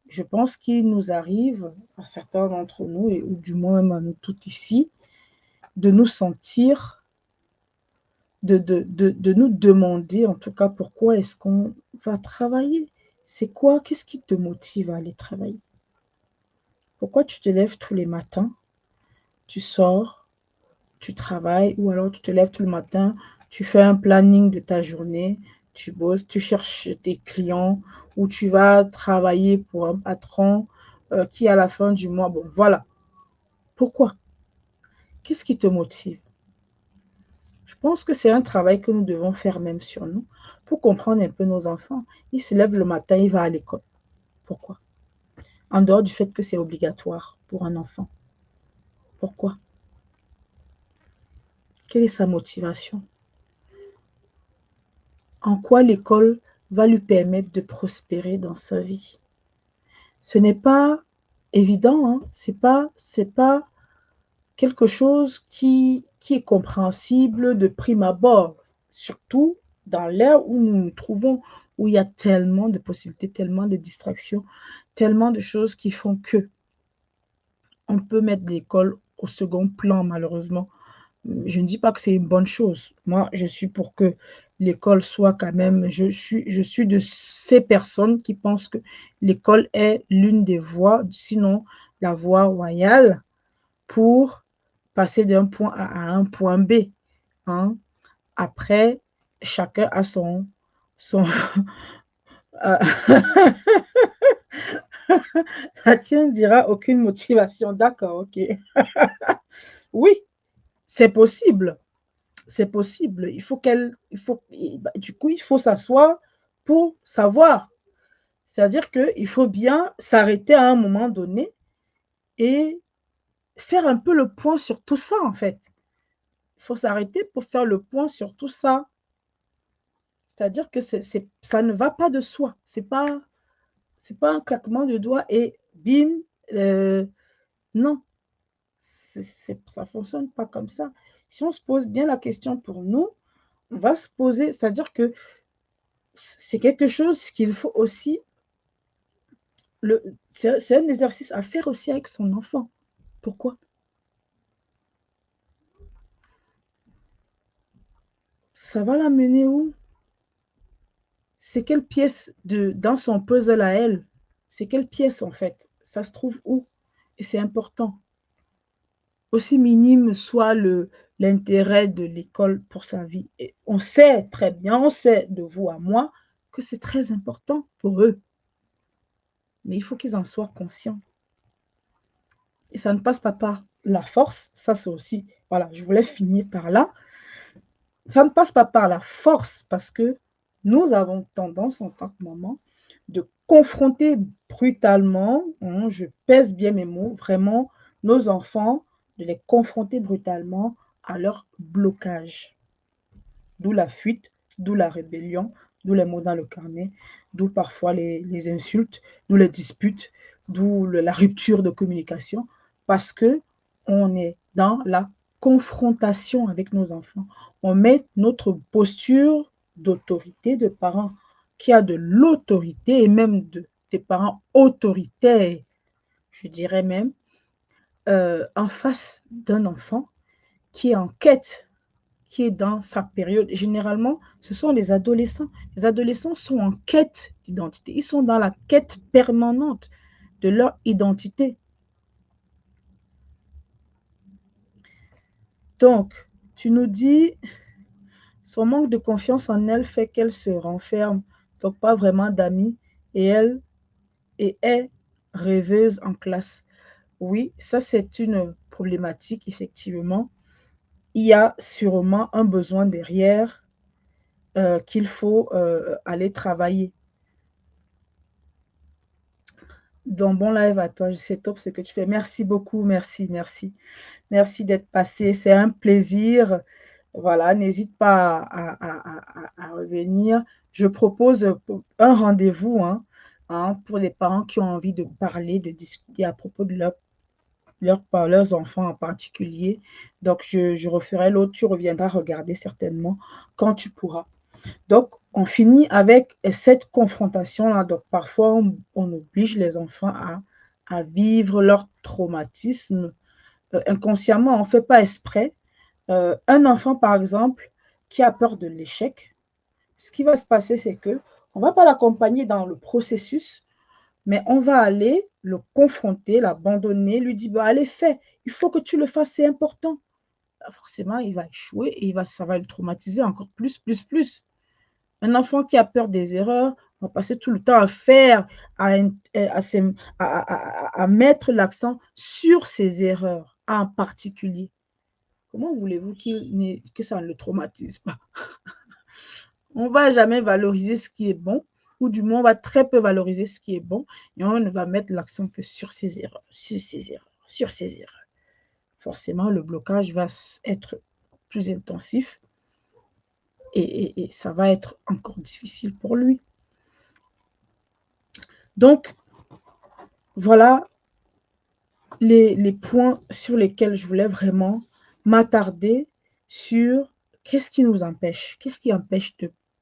Je pense qu'il nous arrive, à certains d'entre nous, ou du moins même à nous tous ici, de nous sentir, de nous demander en tout cas pourquoi est-ce qu'on va travailler. C'est quoi? Qu'est-ce qui te motive à aller travailler? Pourquoi tu te lèves tous les matins, tu sors, tu travailles, ou alors tu te lèves tout le matin, tu fais un planning de ta journée, tu bosses, tu cherches tes clients, ou tu vas travailler pour un patron qui, à la fin du mois, bon, voilà. Pourquoi? Qu'est-ce qui te motive? Je pense que c'est un travail que nous devons faire même sur nous pour comprendre un peu nos enfants. Ils se lèvent le matin, ils vont à l'école. Pourquoi? En dehors du fait que c'est obligatoire pour un enfant. Pourquoi? Quelle est sa motivation? En quoi l'école va lui permettre de prospérer dans sa vie? Ce n'est pas évident, hein? C'est pas quelque chose qui est compréhensible de prime abord, surtout dans l'ère où nous nous trouvons, où il y a tellement de possibilités, tellement de distractions, tellement de choses qui font que on peut mettre l'école au second plan, malheureusement. Je ne dis pas que c'est une bonne chose. Moi, je suis pour que l'école soit quand même, je suis de ces personnes qui pensent que l'école est l'une des voies, sinon la voie royale pour passer d'un point A à un point B, hein. Après, chacun a son la tienne dira aucune motivation. D'accord, ok. Oui, c'est possible. C'est possible. Du coup, il faut s'asseoir pour savoir. C'est-à-dire qu'il faut bien s'arrêter à un moment donné et faire un peu le point sur tout ça, en fait. Il faut s'arrêter pour faire le point sur tout ça. C'est-à-dire que ça ne va pas de soi. C'est pas un claquement de doigts et bim, non, ça ne fonctionne pas comme ça. Si on se pose bien la question pour nous, on va se poser, c'est-à-dire que c'est quelque chose qu'il faut aussi, c'est un exercice à faire aussi avec son enfant. Pourquoi? Ça va l'amener où? C'est quelle pièce dans son puzzle à elle? C'est quelle pièce en fait? Ça se trouve où? Et c'est important. Aussi minime soit l'intérêt de l'école pour sa vie. Et on sait très bien, on sait de vous à moi, que c'est très important pour eux. Mais il faut qu'ils en soient conscients. Et ça ne passe pas par la force. Ça, c'est aussi, voilà, je voulais finir par là. Ça ne passe pas par la force parce que nous avons tendance en tant que maman de confronter brutalement, hein, je pèse bien mes mots, vraiment nos enfants, de les confronter brutalement à leur blocage. D'où la fuite, d'où la rébellion, d'où les mots dans le carnet, d'où parfois les insultes, d'où les disputes, d'où la rupture de communication, parce que on est dans la confrontation avec nos enfants. On met notre posture d'autorité de parents qui a de l'autorité et même des parents autoritaires, je dirais même, en face d'un enfant qui est en quête, qui est dans sa période. Généralement, ce sont les adolescents. Les adolescents sont en quête d'identité. Ils sont dans la quête permanente de leur identité. Donc, tu nous dis, son manque de confiance en elle fait qu'elle se renferme, donc pas vraiment d'amis, et est rêveuse en classe. Oui, ça c'est une problématique, effectivement. Il y a sûrement un besoin derrière qu'il faut aller travailler. Donc, bon live à toi, c'est top ce que tu fais. Merci beaucoup, merci, merci. Merci d'être passé, c'est un plaisir. Voilà, n'hésite pas à revenir. Je propose un rendez-vous pour les parents qui ont envie de parler, de discuter à propos de leurs enfants en particulier. Donc, je referai l'autre, tu reviendras regarder certainement quand tu pourras. Donc, on finit avec cette confrontation-là. Donc, parfois, on oblige les enfants à vivre leur traumatisme inconsciemment. On ne fait pas exprès. Un enfant, par exemple, qui a peur de l'échec, ce qui va se passer, c'est que on ne va pas l'accompagner dans le processus, mais on va aller le confronter, l'abandonner, lui dire, bah, allez, fais, il faut que tu le fasses, c'est important. Forcément, il va échouer et ça va le traumatiser encore plus, plus, plus. Un enfant qui a peur des erreurs va passer tout le temps à faire, à mettre l'accent sur ses erreurs en particulier. Comment voulez-vous que ça ne le traumatise pas? On ne va jamais valoriser ce qui est bon, ou du moins on va très peu valoriser ce qui est bon, et on ne va mettre l'accent que sur ses erreurs, sur ses erreurs, sur ses erreurs. Forcément, le blocage va être plus intensif et ça va être encore difficile pour lui. Donc, voilà les points sur lesquels je voulais vraiment m'attarder sur qu'est-ce qui nous empêche, qu'est-ce qui empêche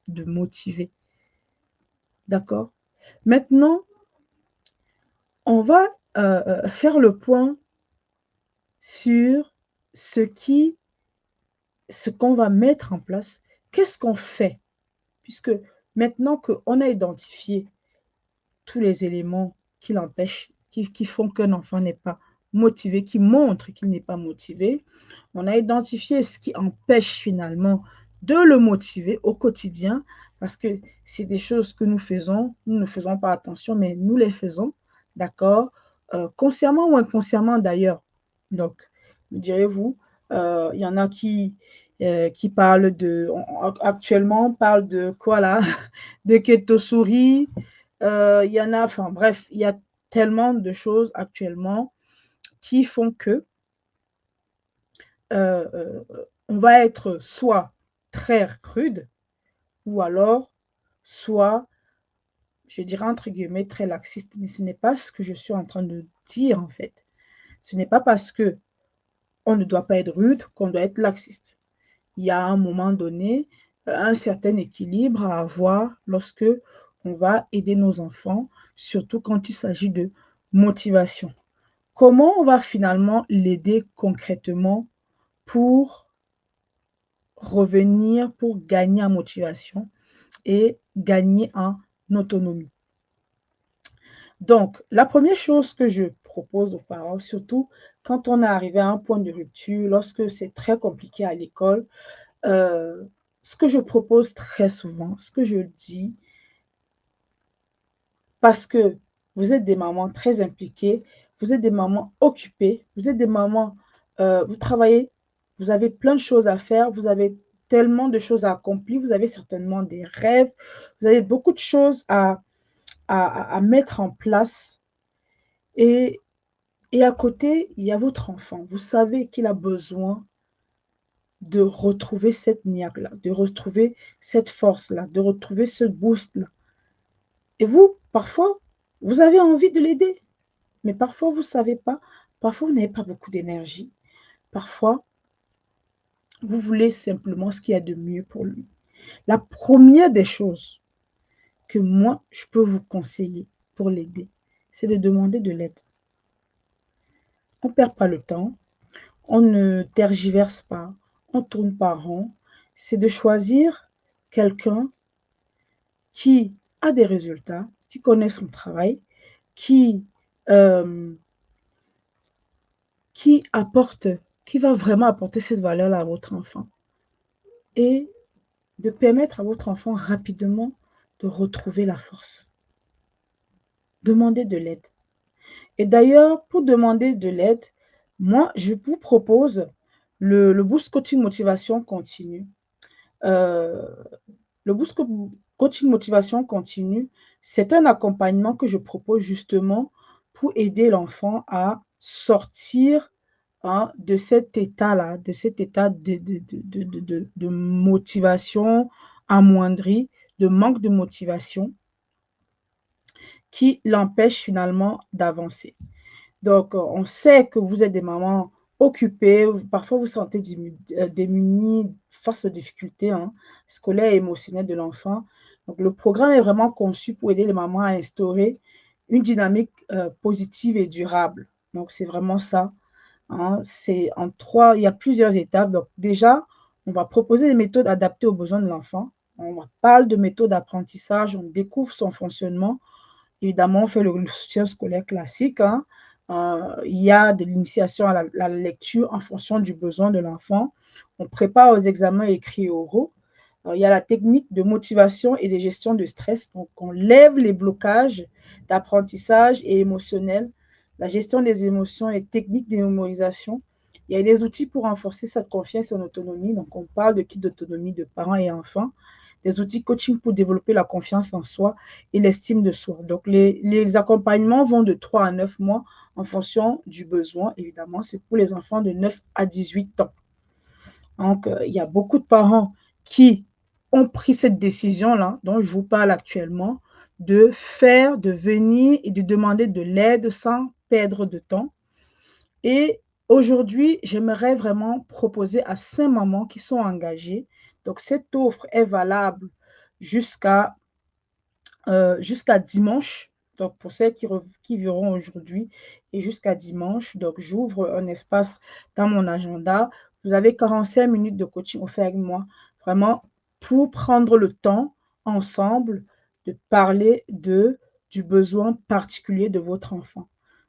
de motiver. D'accord? Maintenant, on va faire le point sur ce qu'on va mettre en place. Qu'est-ce qu'on fait? Puisque maintenant qu'on a identifié tous les éléments qui l'empêchent, qui font qu'un enfant n'est pas motivé, qui montrent qu'il n'est pas motivé, on a identifié ce qui empêche finalement de le motiver au quotidien, parce que c'est des choses que nous faisons, nous ne faisons pas attention, mais nous les faisons, d'accord, consciemment ou inconsciemment d'ailleurs. Donc, me direz-vous, il y en a qui parlent actuellement, on parle de quoi là? De Ketosuri, il y en a, enfin bref, il y a tellement de choses actuellement qui font que on va être soit très rude ou alors soit, je dirais entre guillemets, très laxiste. Mais ce n'est pas ce que je suis en train de dire en fait. Ce n'est pas parce que on ne doit pas être rude qu'on doit être laxiste. Il y a un moment donné un certain équilibre à avoir lorsque on va aider nos enfants, surtout quand il s'agit de motivation. Comment on va finalement l'aider concrètement pour revenir, pour gagner en motivation et gagner en autonomie? Donc, la première chose que je propose aux parents, surtout quand on est arrivé à un point de rupture, lorsque c'est très compliqué à l'école, ce que je propose très souvent, ce que je dis, parce que vous êtes des mamans très impliquées, vous êtes des mamans occupées, vous êtes des mamans, vous travaillez, vous avez plein de choses à faire, vous avez tellement de choses à accomplir, vous avez certainement des rêves, vous avez beaucoup de choses à mettre en place et à côté, il y a votre enfant. Vous savez qu'il a besoin de retrouver cette niaque-là, de retrouver cette force-là, de retrouver ce boost-là. Et vous, parfois, vous avez envie de l'aider, mais parfois, vous ne savez pas. Parfois, vous n'avez pas beaucoup d'énergie. Parfois, vous voulez simplement ce qu'il y a de mieux pour lui. La première des choses que moi, je peux vous conseiller pour l'aider, c'est de demander de l'aide. On ne perd pas le temps, on ne tergiverse pas, on ne tourne pas rond. C'est de choisir quelqu'un qui a des résultats, qui connaît son travail, qui apporte, qui va vraiment apporter cette valeur-là à votre enfant et de permettre à votre enfant rapidement de retrouver la force. Demandez de l'aide. Et d'ailleurs, pour demander de l'aide, moi, je vous propose le Boost Coaching Motivation Continue. Le Boost Coaching Motivation Continue, c'est un accompagnement que je propose justement pour aider l'enfant à sortir de cet état-là, de cet état de motivation amoindrie, de manque de motivation qui l'empêche finalement d'avancer. Donc, on sait que vous êtes des mamans occupé, parfois vous sentez démuni face aux difficultés scolaires et émotionnelles de l'enfant. Donc, le programme est vraiment conçu pour aider les mamans à instaurer une dynamique positive et durable. Donc, c'est vraiment ça. C'est en trois, il y a plusieurs étapes. Donc, déjà, on va proposer des méthodes adaptées aux besoins de l'enfant. On parle de méthodes d'apprentissage, on découvre son fonctionnement. Évidemment, on fait le soutien scolaire classique. Il y a de l'initiation à la lecture en fonction du besoin de l'enfant. On prépare aux examens écrits et oraux. Il y a la technique de motivation et de gestion de stress. Donc, on lève les blocages d'apprentissage et émotionnel, la gestion des émotions et techniques de mémorisation. Il y a des outils pour renforcer cette confiance en autonomie. Donc, on parle de kit d'autonomie de parents et enfants, des outils coaching pour développer la confiance en soi et l'estime de soi. Donc, les accompagnements vont de 3 à 9 mois en fonction du besoin. Évidemment, c'est pour les enfants de 9 à 18 ans. Donc, il y a beaucoup de parents qui ont pris cette décision-là, dont je vous parle actuellement, de faire, de venir et de demander de l'aide sans perdre de temps. Et aujourd'hui, j'aimerais vraiment proposer à 5 mamans qui sont engagées. Donc, cette offre est valable jusqu'à dimanche. Donc, pour celles qui verront aujourd'hui et jusqu'à dimanche. Donc, j'ouvre un espace dans mon agenda. Vous avez 45 minutes de coaching offert avec moi, vraiment pour prendre le temps ensemble de parler du besoin particulier de votre enfant.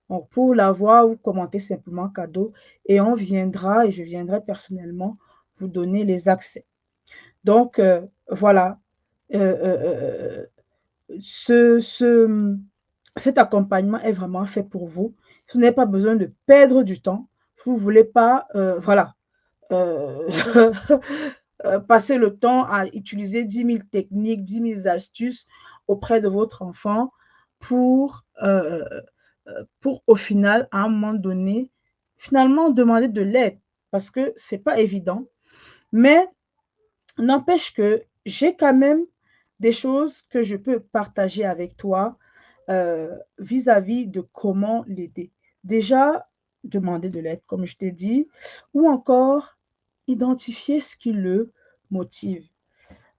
Donc, pour l'avoir, vous commentez simplement cadeau et on viendra et je viendrai personnellement vous donner les accès. Donc, voilà. Euh, cet accompagnement est vraiment fait pour vous. Vous n'avez pas besoin de perdre du temps. Vous ne voulez pas, voilà, euh, passer le temps à utiliser 10 000 techniques, 10 000 astuces auprès de votre enfant pour au final, à un moment donné, finalement demander de l'aide parce que ce n'est pas évident. Mais n'empêche que j'ai quand même des choses que je peux partager avec toi vis-à-vis de comment l'aider. Déjà, demander de l'aide, comme je t'ai dit, ou encore identifier ce qui le motive.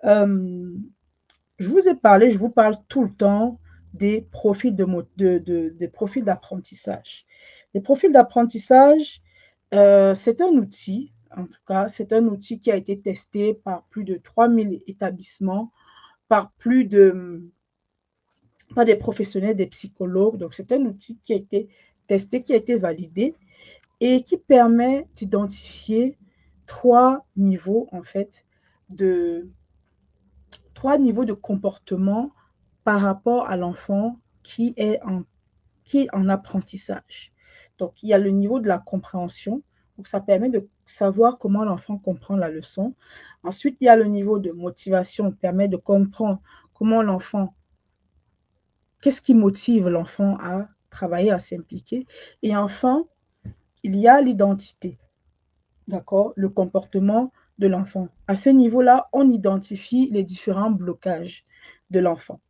Je vous ai parlé, je vous parle tout le temps des profils des profils d'apprentissage. Les profils d'apprentissage, c'est un outil, en tout cas, c'est un outil qui a été testé par plus de 3000 établissements, par pas des professionnels, des psychologues. Donc, c'est un outil qui a été testé, qui a été validé et qui permet d'identifier trois niveaux, en fait, trois niveaux de comportement par rapport à l'enfant qui est en apprentissage. Donc, il y a le niveau de la compréhension. Donc, ça permet de savoir comment l'enfant comprend la leçon. Ensuite, il y a le niveau de motivation, permet de comprendre comment l'enfant, qu'est-ce qui motive l'enfant à travailler, à s'impliquer. Et enfin, il y a l'identité, d'accord, le comportement de l'enfant. À ce niveau-là, on identifie les différents blocages de l'enfant.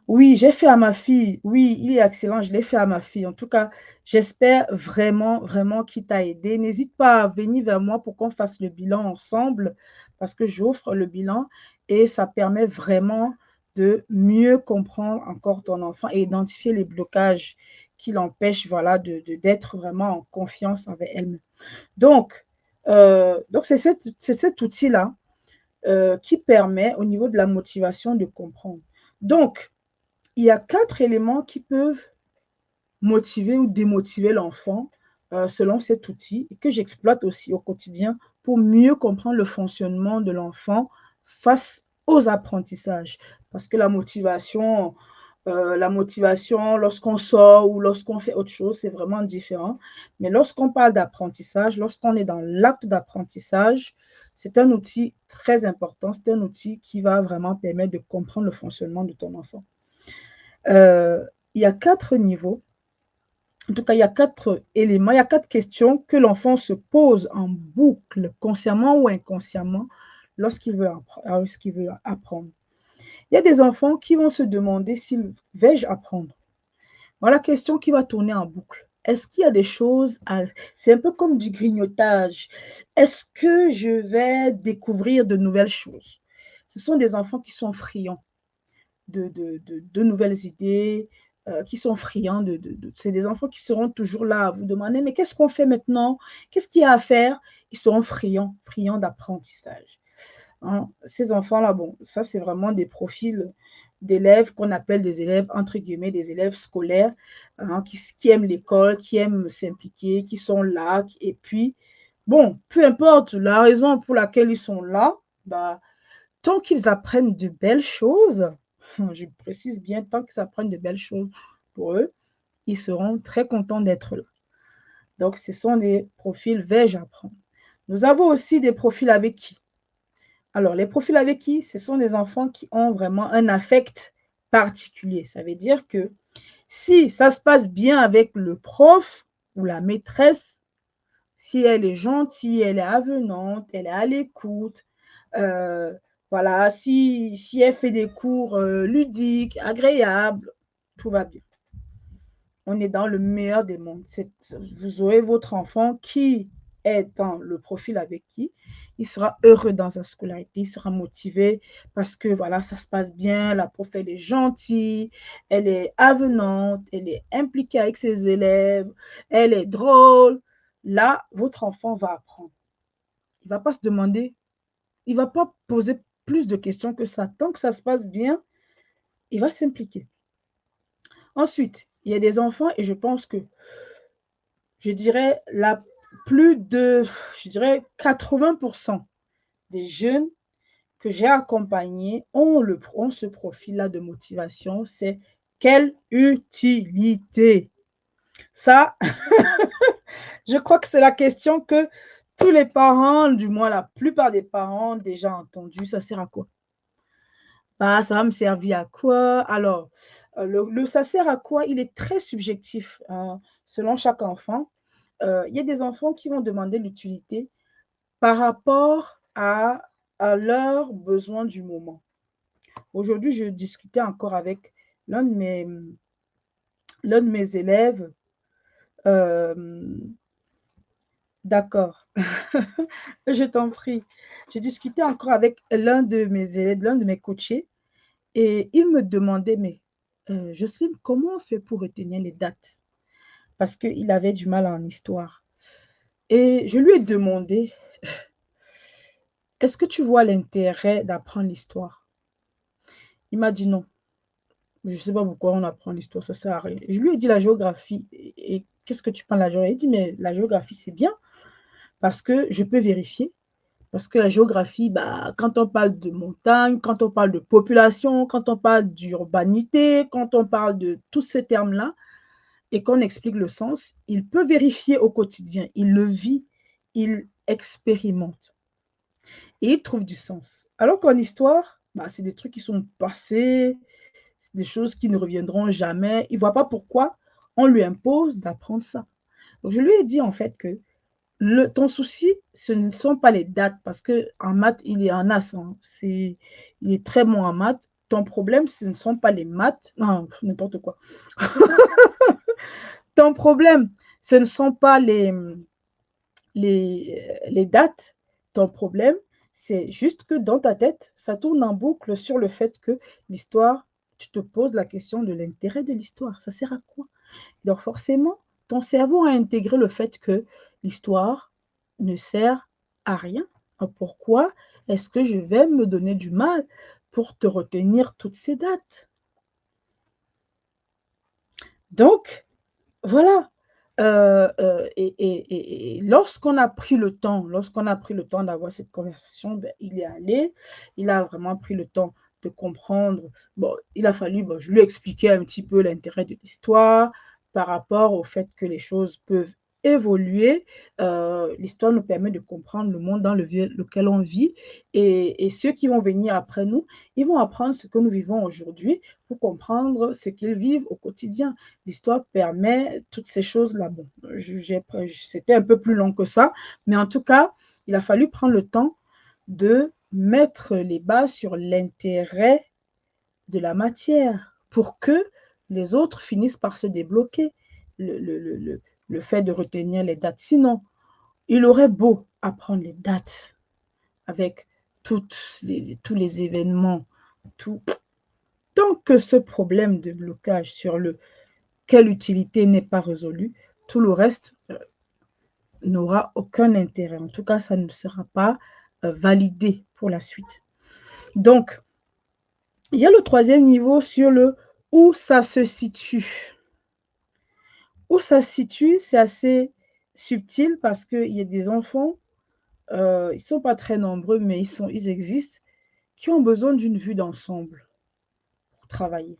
Oui, j'ai fait à ma fille. Oui, il est excellent, je l'ai fait à ma fille. En tout cas, j'espère vraiment, vraiment qu'il t'a aidé. N'hésite pas à venir vers moi pour qu'on fasse le bilan ensemble parce que j'offre le bilan et ça permet vraiment de mieux comprendre encore ton enfant et identifier les blocages qui l'empêchent voilà, d'être vraiment en confiance avec elle-même. Donc c'est cet outil-là qui permet au niveau de la motivation de comprendre. Donc, il y a 4 éléments qui peuvent motiver ou démotiver l'enfant selon cet outil et que j'exploite aussi au quotidien pour mieux comprendre le fonctionnement de l'enfant face aux apprentissages. Parce que la motivation, lorsqu'on sort ou lorsqu'on fait autre chose, c'est vraiment différent. Mais lorsqu'on parle d'apprentissage, lorsqu'on est dans l'acte d'apprentissage, c'est un outil très important. C'est un outil qui va vraiment permettre de comprendre le fonctionnement de ton enfant. Il y a 4 niveaux. En tout cas, il y a 4 éléments, il y a 4 questions que l'enfant se pose en boucle, consciemment ou inconsciemment, lorsqu'il veut apprendre. Il y a des enfants qui vont se demander s'ils vais-je apprendre. Voilà la question qui va tourner en boucle. Est-ce qu'il y a des choses c'est un peu comme du grignotage. Est-ce que je vais découvrir de nouvelles choses? Ce sont des enfants qui sont friands de nouvelles idées, qui sont friands c'est des enfants qui seront toujours là à vous demander: «Mais qu'est-ce qu'on fait maintenant? Qu'est-ce qu'il y a à faire?» Ils seront friands d'apprentissage, hein. Ces enfants-là, bon, ça, c'est vraiment des profils d'élèves qu'on appelle des élèves, entre guillemets, «des élèves scolaires», hein, qui aiment l'école, qui aiment s'impliquer, qui sont là et puis, bon, peu importe la raison pour laquelle ils sont là, bah, tant qu'ils apprennent de belles choses, je précise bien, tant qu'ils apprennent de belles choses pour eux, ils seront très contents d'être là. Donc, ce sont des profils vais-je apprendre. Nous avons aussi des profils avec qui? Alors, les profils avec qui? Ce sont des enfants qui ont vraiment un affect particulier. Ça veut dire que si ça se passe bien avec le prof ou la maîtresse, si elle est gentille, elle est avenante, elle est à l'écoute, voilà, si elle fait des cours ludiques, agréables, tout va bien. On est dans le meilleur des mondes. Vous aurez votre enfant qui est dans le profil avec qui il sera heureux dans sa scolarité, il sera motivé parce que voilà, ça se passe bien, la prof elle est gentille, elle est avenante, elle est impliquée avec ses élèves, elle est drôle. Là, votre enfant va apprendre. Il ne va pas se demander, il ne va pas poser plus de questions que ça. Tant que ça se passe bien, il va s'impliquer. Ensuite, il y a des enfants et je pense que, je dirais, plus de, je dirais 80% des jeunes que j'ai accompagnés ont ce profil-là de motivation, c'est quelle utilité? Ça, je crois que c'est la question que tous les parents, du moins la plupart des parents, ont déjà entendu. Ça sert à quoi? Bah, ça va me servir à quoi? Alors, ça sert à quoi? Il est très subjectif, hein, selon chaque enfant. Il y a des enfants qui vont demander l'utilité par rapport à leurs besoins du moment. Aujourd'hui, je discutais encore avec l'un de mes, l'un de mes élèves. D'accord, je t'en prie. Je discutais encore avec l'un de mes élèves, l'un de mes coachés, et il me demandait, mais Jocelyne, comment on fait pour retenir les dates? Parce qu'il avait du mal en histoire. Et je lui ai demandé, est-ce que tu vois l'intérêt d'apprendre l'histoire? Il m'a dit non. Je ne sais pas pourquoi on apprend l'histoire, ça ne sert à rien. Je lui ai dit la géographie. Et qu'est-ce que tu penses de la géographie? Il dit, mais la géographie, c'est bien parce que je peux vérifier. Parce que la géographie, bah, quand on parle de montagne, quand on parle de population, quand on parle d'urbanité, quand on parle de tous ces termes-là, et qu'on explique le sens, il peut vérifier au quotidien. Il le vit, il expérimente. Et il trouve du sens. Alors qu'en histoire, bah, c'est des trucs qui sont passés, c'est des choses qui ne reviendront jamais. Il ne voit pas pourquoi on lui impose d'apprendre ça. Donc, je lui ai dit en fait que ton souci, ce ne sont pas les dates, parce qu'en maths, il est en as. Hein. Il est très bon en maths. Ton problème, ce ne sont pas les maths. Non, n'importe quoi. Ton problème, ce ne sont pas les dates. Ton problème, c'est juste que dans ta tête, ça tourne en boucle sur le fait que l'histoire, tu te poses la question de l'intérêt de l'histoire. Ça sert à quoi? Donc forcément, ton cerveau a intégré le fait que l'histoire ne sert à rien. Pourquoi est-ce que je vais me donner du mal pour te retenir toutes ces dates? Donc, voilà. Et lorsqu'on a pris le temps, d'avoir cette conversation, ben, il est allé, il a vraiment pris le temps de comprendre. Bon, il a fallu, bon, je lui ai expliqué un petit peu l'intérêt de l'histoire par rapport au fait que les choses peuvent évoluer. L'histoire nous permet de comprendre le monde dans lequel on vit et ceux qui vont venir après nous, ils vont apprendre ce que nous vivons aujourd'hui pour comprendre ce qu'ils vivent au quotidien. L'histoire permet toutes ces choses-là. Bon, c'était un peu plus long que ça, mais en tout cas, il a fallu prendre le temps de mettre les bases sur l'intérêt de la matière pour que les autres finissent par se débloquer. le fait de retenir les dates. Sinon, il aurait beau apprendre les dates avec tous les événements, tout. Tant que ce problème de blocage sur quelle utilité n'est pas résolu, tout le reste n'aura aucun intérêt. En tout cas, ça ne sera pas validé pour la suite. Donc, il y a le troisième niveau sur le où ça se situe. Où ça se situe, c'est assez subtil parce qu'il y a des enfants, ils ne sont pas très nombreux, mais ils existent, qui ont besoin d'une vue d'ensemble pour travailler.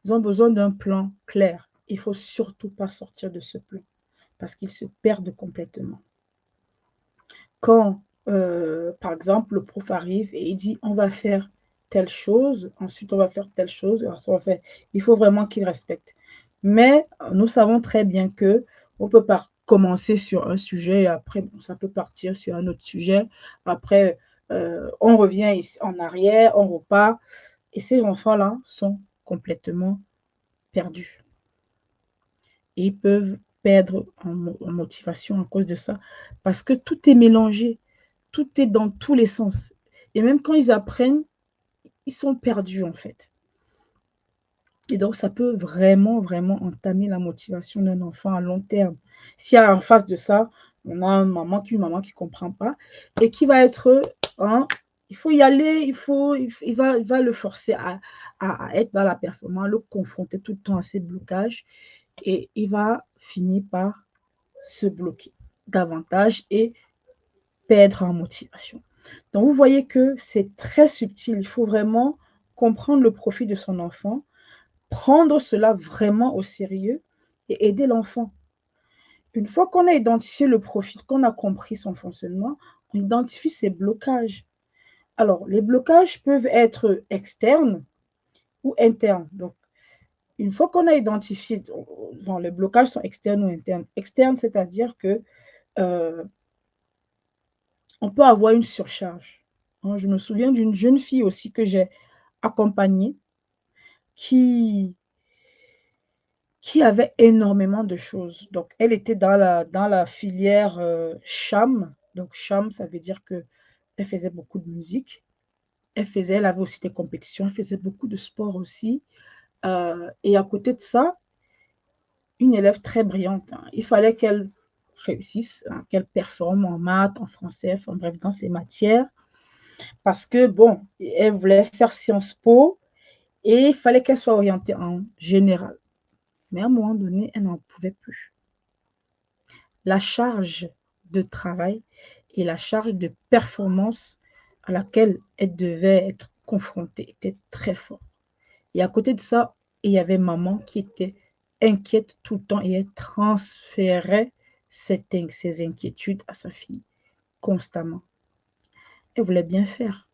Ils ont besoin d'un plan clair. Il ne faut surtout pas sortir de ce plan parce qu'ils se perdent complètement. Quand, par exemple, le prof arrive et il dit on va faire telle chose, ensuite on va faire telle chose, il faut vraiment qu'il respecte. Mais nous savons très bien que on peut pas commencer sur un sujet et après ça peut partir sur un autre sujet. Après, on revient ici, en arrière, on repart. Et ces enfants-là sont complètement perdus. Et ils peuvent perdre en motivation à cause de ça. Parce que tout est mélangé. Tout est dans tous les sens. Et même quand ils apprennent, ils sont perdus en fait. Et donc, ça peut vraiment, vraiment entamer la motivation d'un enfant à long terme. Si en face de ça, on a une maman qui ne comprend pas et qui va être, il faut y aller, il va le forcer à être dans la performance, le confronter tout le temps à ses blocages et il va finir par se bloquer davantage et perdre en motivation. Donc, vous voyez que c'est très subtil. Il faut vraiment comprendre le profil de son enfant, prendre cela vraiment au sérieux et aider l'enfant. Une fois qu'on a identifié le profil, qu'on a compris son fonctionnement, on identifie ses blocages. Alors, les blocages peuvent être externes ou internes. Donc, une fois qu'on a identifié, bon, les blocages sont externes ou internes. Externes, c'est-à-dire que on peut avoir une surcharge. Je me souviens d'une jeune fille aussi que j'ai accompagnée qui avait énormément de choses. Donc, elle était dans la filière cham. Donc, cham, ça veut dire qu'elle faisait beaucoup de musique. Elle avait aussi des compétitions, elle faisait beaucoup de sport aussi. Et à côté de ça, une élève très brillante. Il fallait qu'elle réussisse, qu'elle performe en maths, en français, enfin bref, dans ses matières. Parce que, bon, elle voulait faire Sciences Po et il fallait qu'elle soit orientée en général. Mais à un moment donné, elle n'en pouvait plus. La charge de travail et la charge de performance à laquelle elle devait être confrontée était très forte. Et à côté de ça, il y avait maman qui était inquiète tout le temps et elle transférait ses inquiétudes à sa fille constamment. Elle voulait bien faire.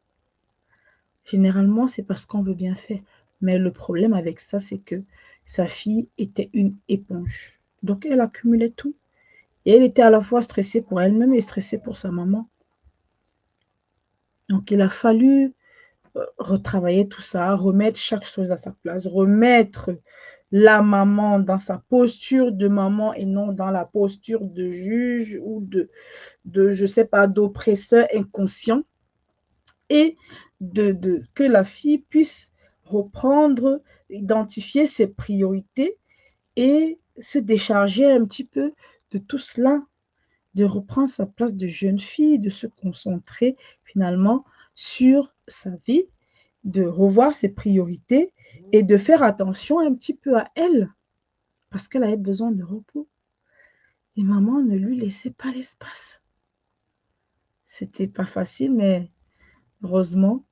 Généralement, c'est parce qu'on veut bien faire. Mais le problème avec ça, c'est que sa fille était une éponge. Donc, elle accumulait tout. Et elle était à la fois stressée pour elle-même et stressée pour sa maman. Donc, il a fallu retravailler tout ça, remettre chaque chose à sa place, remettre la maman dans sa posture de maman et non dans la posture de juge ou de je ne sais pas, d'oppresseur inconscient. Et que la fille puisse reprendre, identifier ses priorités et se décharger un petit peu de tout cela, de reprendre sa place de jeune fille, de se concentrer finalement sur sa vie, de revoir ses priorités et de faire attention un petit peu à elle parce qu'elle avait besoin de repos. Et maman ne lui laissait pas l'espace. C'était pas facile, mais heureusement,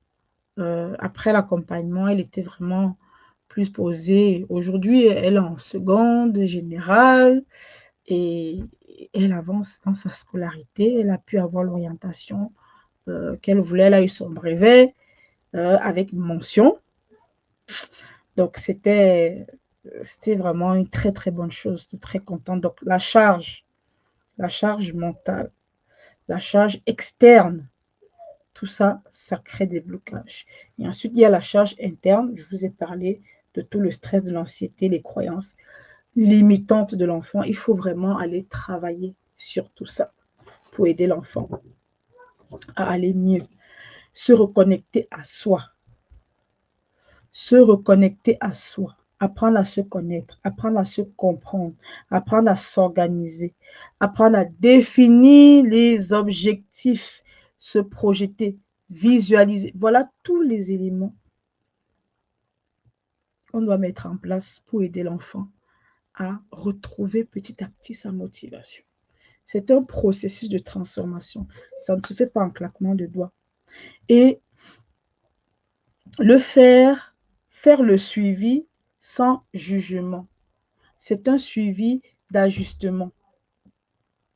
après l'accompagnement, elle était vraiment plus posée. Aujourd'hui, elle est en seconde générale et elle avance dans sa scolarité. Elle a pu avoir l'orientation qu'elle voulait. Elle a eu son brevet avec mention. Donc, c'était vraiment une très, très bonne chose. J'étais très contente. Donc, la charge mentale, la charge externe, tout ça, ça crée des blocages. Et ensuite, il y a la charge interne. Je vous ai parlé de tout le stress, de l'anxiété, les croyances. limitantes de l'enfant. Il faut vraiment aller travailler sur tout ça pour aider l'enfant à aller mieux, se reconnecter à soi, se reconnecter à soi, apprendre à se connaître, apprendre à se comprendre, apprendre à s'organiser, apprendre à définir les objectifs, se projeter, visualiser. Voilà tous les éléments qu'on doit mettre en place pour aider l'enfant à retrouver petit à petit sa motivation. C'est un processus de transformation. Ça ne se fait pas en claquement de doigts. Et le faire le suivi sans jugement. C'est un suivi d'ajustement.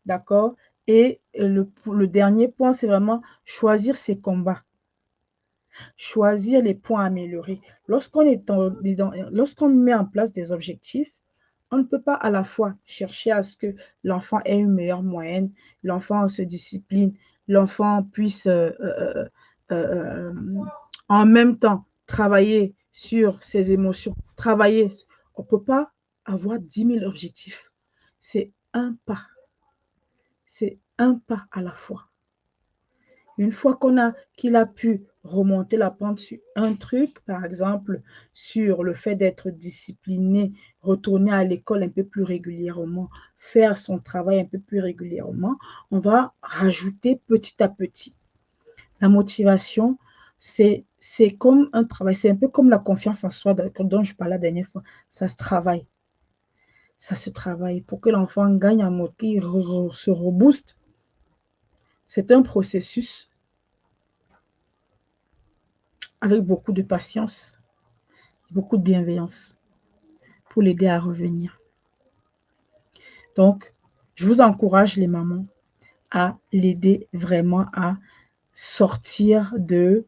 D'accord? Et le dernier point, c'est vraiment choisir ses combats. Choisir les points à améliorer. Lorsqu'on met en place des objectifs, on ne peut pas à la fois chercher à ce que l'enfant ait une meilleure moyenne, l'enfant se discipline, l'enfant puisse en même temps travailler sur ses émotions, travailler. On ne peut pas avoir 10 000 objectifs. C'est un pas. C'est un pas à la fois. Une fois qu'il a pu remonter la pente sur un truc, par exemple, sur le fait d'être discipliné, retourner à l'école un peu plus régulièrement, faire son travail un peu plus régulièrement, on va rajouter petit à petit. La motivation, c'est comme un travail, c'est un peu comme la confiance en soi dont je parlais la dernière fois. Ça se travaille. Ça se travaille pour que l'enfant gagne en motivation, se rebooste. C'est un processus avec beaucoup de patience, beaucoup de bienveillance pour l'aider à revenir. Donc, je vous encourage les mamans à l'aider vraiment à sortir de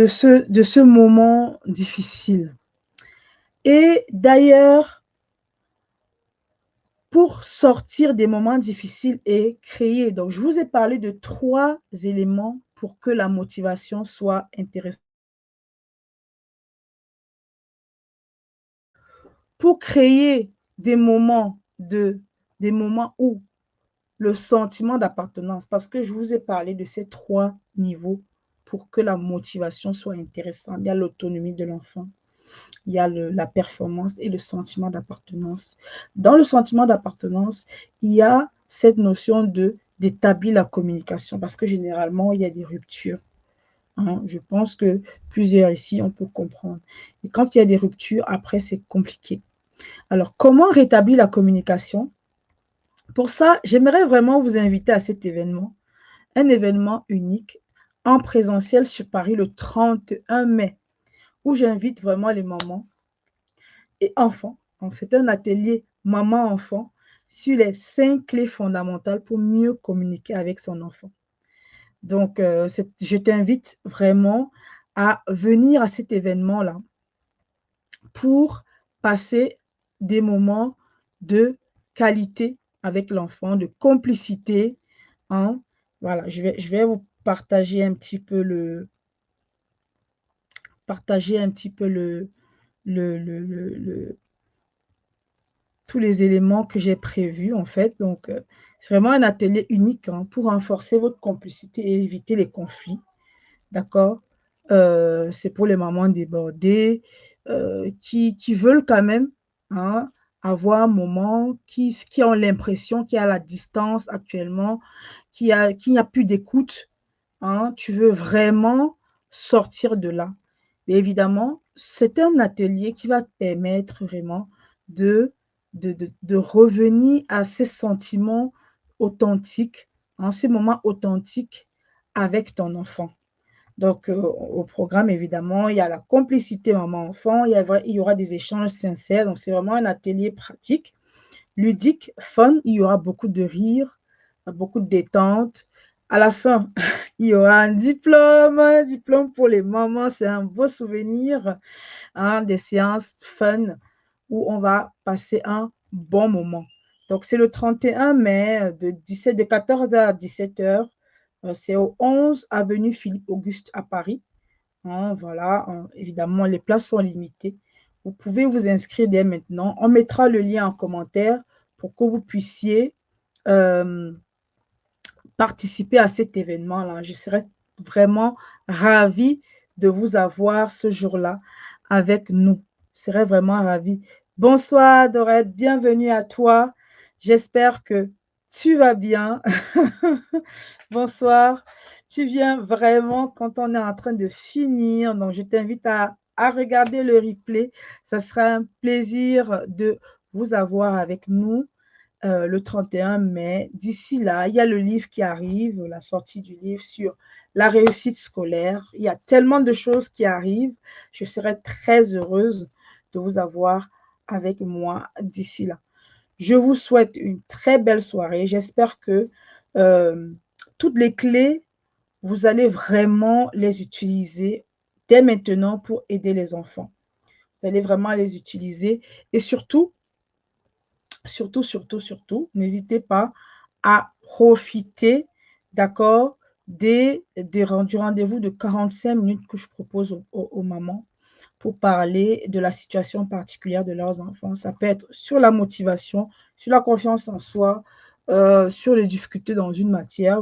ce moment difficile. Et d'ailleurs, pour sortir des moments difficiles et créer, donc je vous ai parlé de 3 éléments pour que la motivation soit intéressante. Pour créer des moments où le sentiment d'appartenance, parce que je vous ai parlé de ces 3 niveaux pour que la motivation soit intéressante. Il y a l'autonomie de l'enfant, il y a la performance et le sentiment d'appartenance. Dans le sentiment d'appartenance, il y a cette notion d'établir la communication, parce que généralement, il y a des ruptures. Je pense que plusieurs ici, on peut comprendre. Et quand il y a des ruptures, après, c'est compliqué. Alors, comment rétablir la communication? Pour ça, j'aimerais vraiment vous inviter à cet événement, un événement unique en présentiel sur Paris le 31 mai, où j'invite vraiment les mamans et enfants. Donc, c'est un atelier maman-enfant sur les 5 clés fondamentales pour mieux communiquer avec son enfant. Donc, je t'invite vraiment à venir à cet événement-là pour passer des moments de qualité avec l'enfant, de complicité. Voilà, je vais vous partager un petit peu tous les éléments que j'ai prévus en fait. Donc, c'est vraiment un atelier unique pour renforcer votre complicité et éviter les conflits. D'accord? C'est pour les mamans débordées qui veulent quand même avoir un moment, qui ont l'impression qu'il y a la distance actuellement, qu'il n'y a plus d'écoute. Tu veux vraiment sortir de là. Mais évidemment, c'est un atelier qui va te permettre vraiment de revenir à ces sentiments authentiques, ces moments authentiques avec ton enfant. Donc, au programme, évidemment, il y a la complicité maman-enfant, il y aura des échanges sincères. Donc, c'est vraiment un atelier pratique, ludique, fun. Il y aura beaucoup de rire, beaucoup de détente. À la fin, il y aura un diplôme pour les mamans. C'est un beau souvenir, des séances fun où on va passer un bon moment. Donc, c'est le 31 mai de 14h à 17h. C'est au 11 avenue Philippe Auguste à Paris. Voilà, évidemment, les places sont limitées. vous pouvez vous inscrire dès maintenant. On mettra le lien en commentaire pour que vous puissiez participer à cet événement-là. Je serais vraiment ravie de vous avoir ce jour-là avec nous. Je serais vraiment ravie. Bonsoir Dorette, bienvenue à toi. J'espère que tu vas bien. Bonsoir. Tu viens vraiment quand on est en train de finir. Donc, je t'invite à regarder le replay. Ça sera un plaisir de vous avoir avec nous le 31 mai. D'ici là, il y a le livre qui arrive, la sortie du livre sur la réussite scolaire. Il y a tellement de choses qui arrivent. Je serai très heureuse de vous avoir avec moi d'ici là. Je vous souhaite une très belle soirée. J'espère que toutes les clés, vous allez vraiment les utiliser dès maintenant pour aider les enfants. Vous allez vraiment les utiliser et surtout, n'hésitez pas à profiter, d'accord, du rendez-vous de 45 minutes que je propose aux mamans pour parler de la situation particulière de leurs enfants. Ça peut être sur la motivation, sur la confiance en soi, sur les difficultés dans une matière.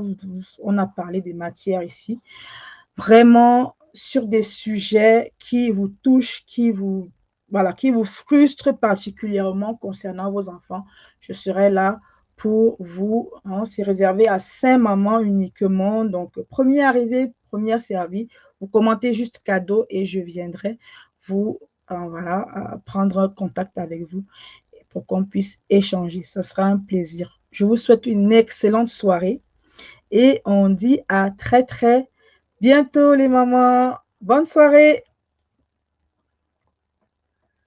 On a parlé des matières ici. Vraiment sur des sujets qui vous touchent, qui vous frustrent particulièrement concernant vos enfants. Je serai là pour vous. C'est réservé à 5 mamans uniquement. Donc, premier arrivé, premier servi. Vous commentez juste cadeau et je viendrai vous prendre contact avec vous pour qu'on puisse échanger. Ça sera un plaisir. Je vous souhaite une excellente soirée et on dit à très, très bientôt les mamans. Bonne soirée.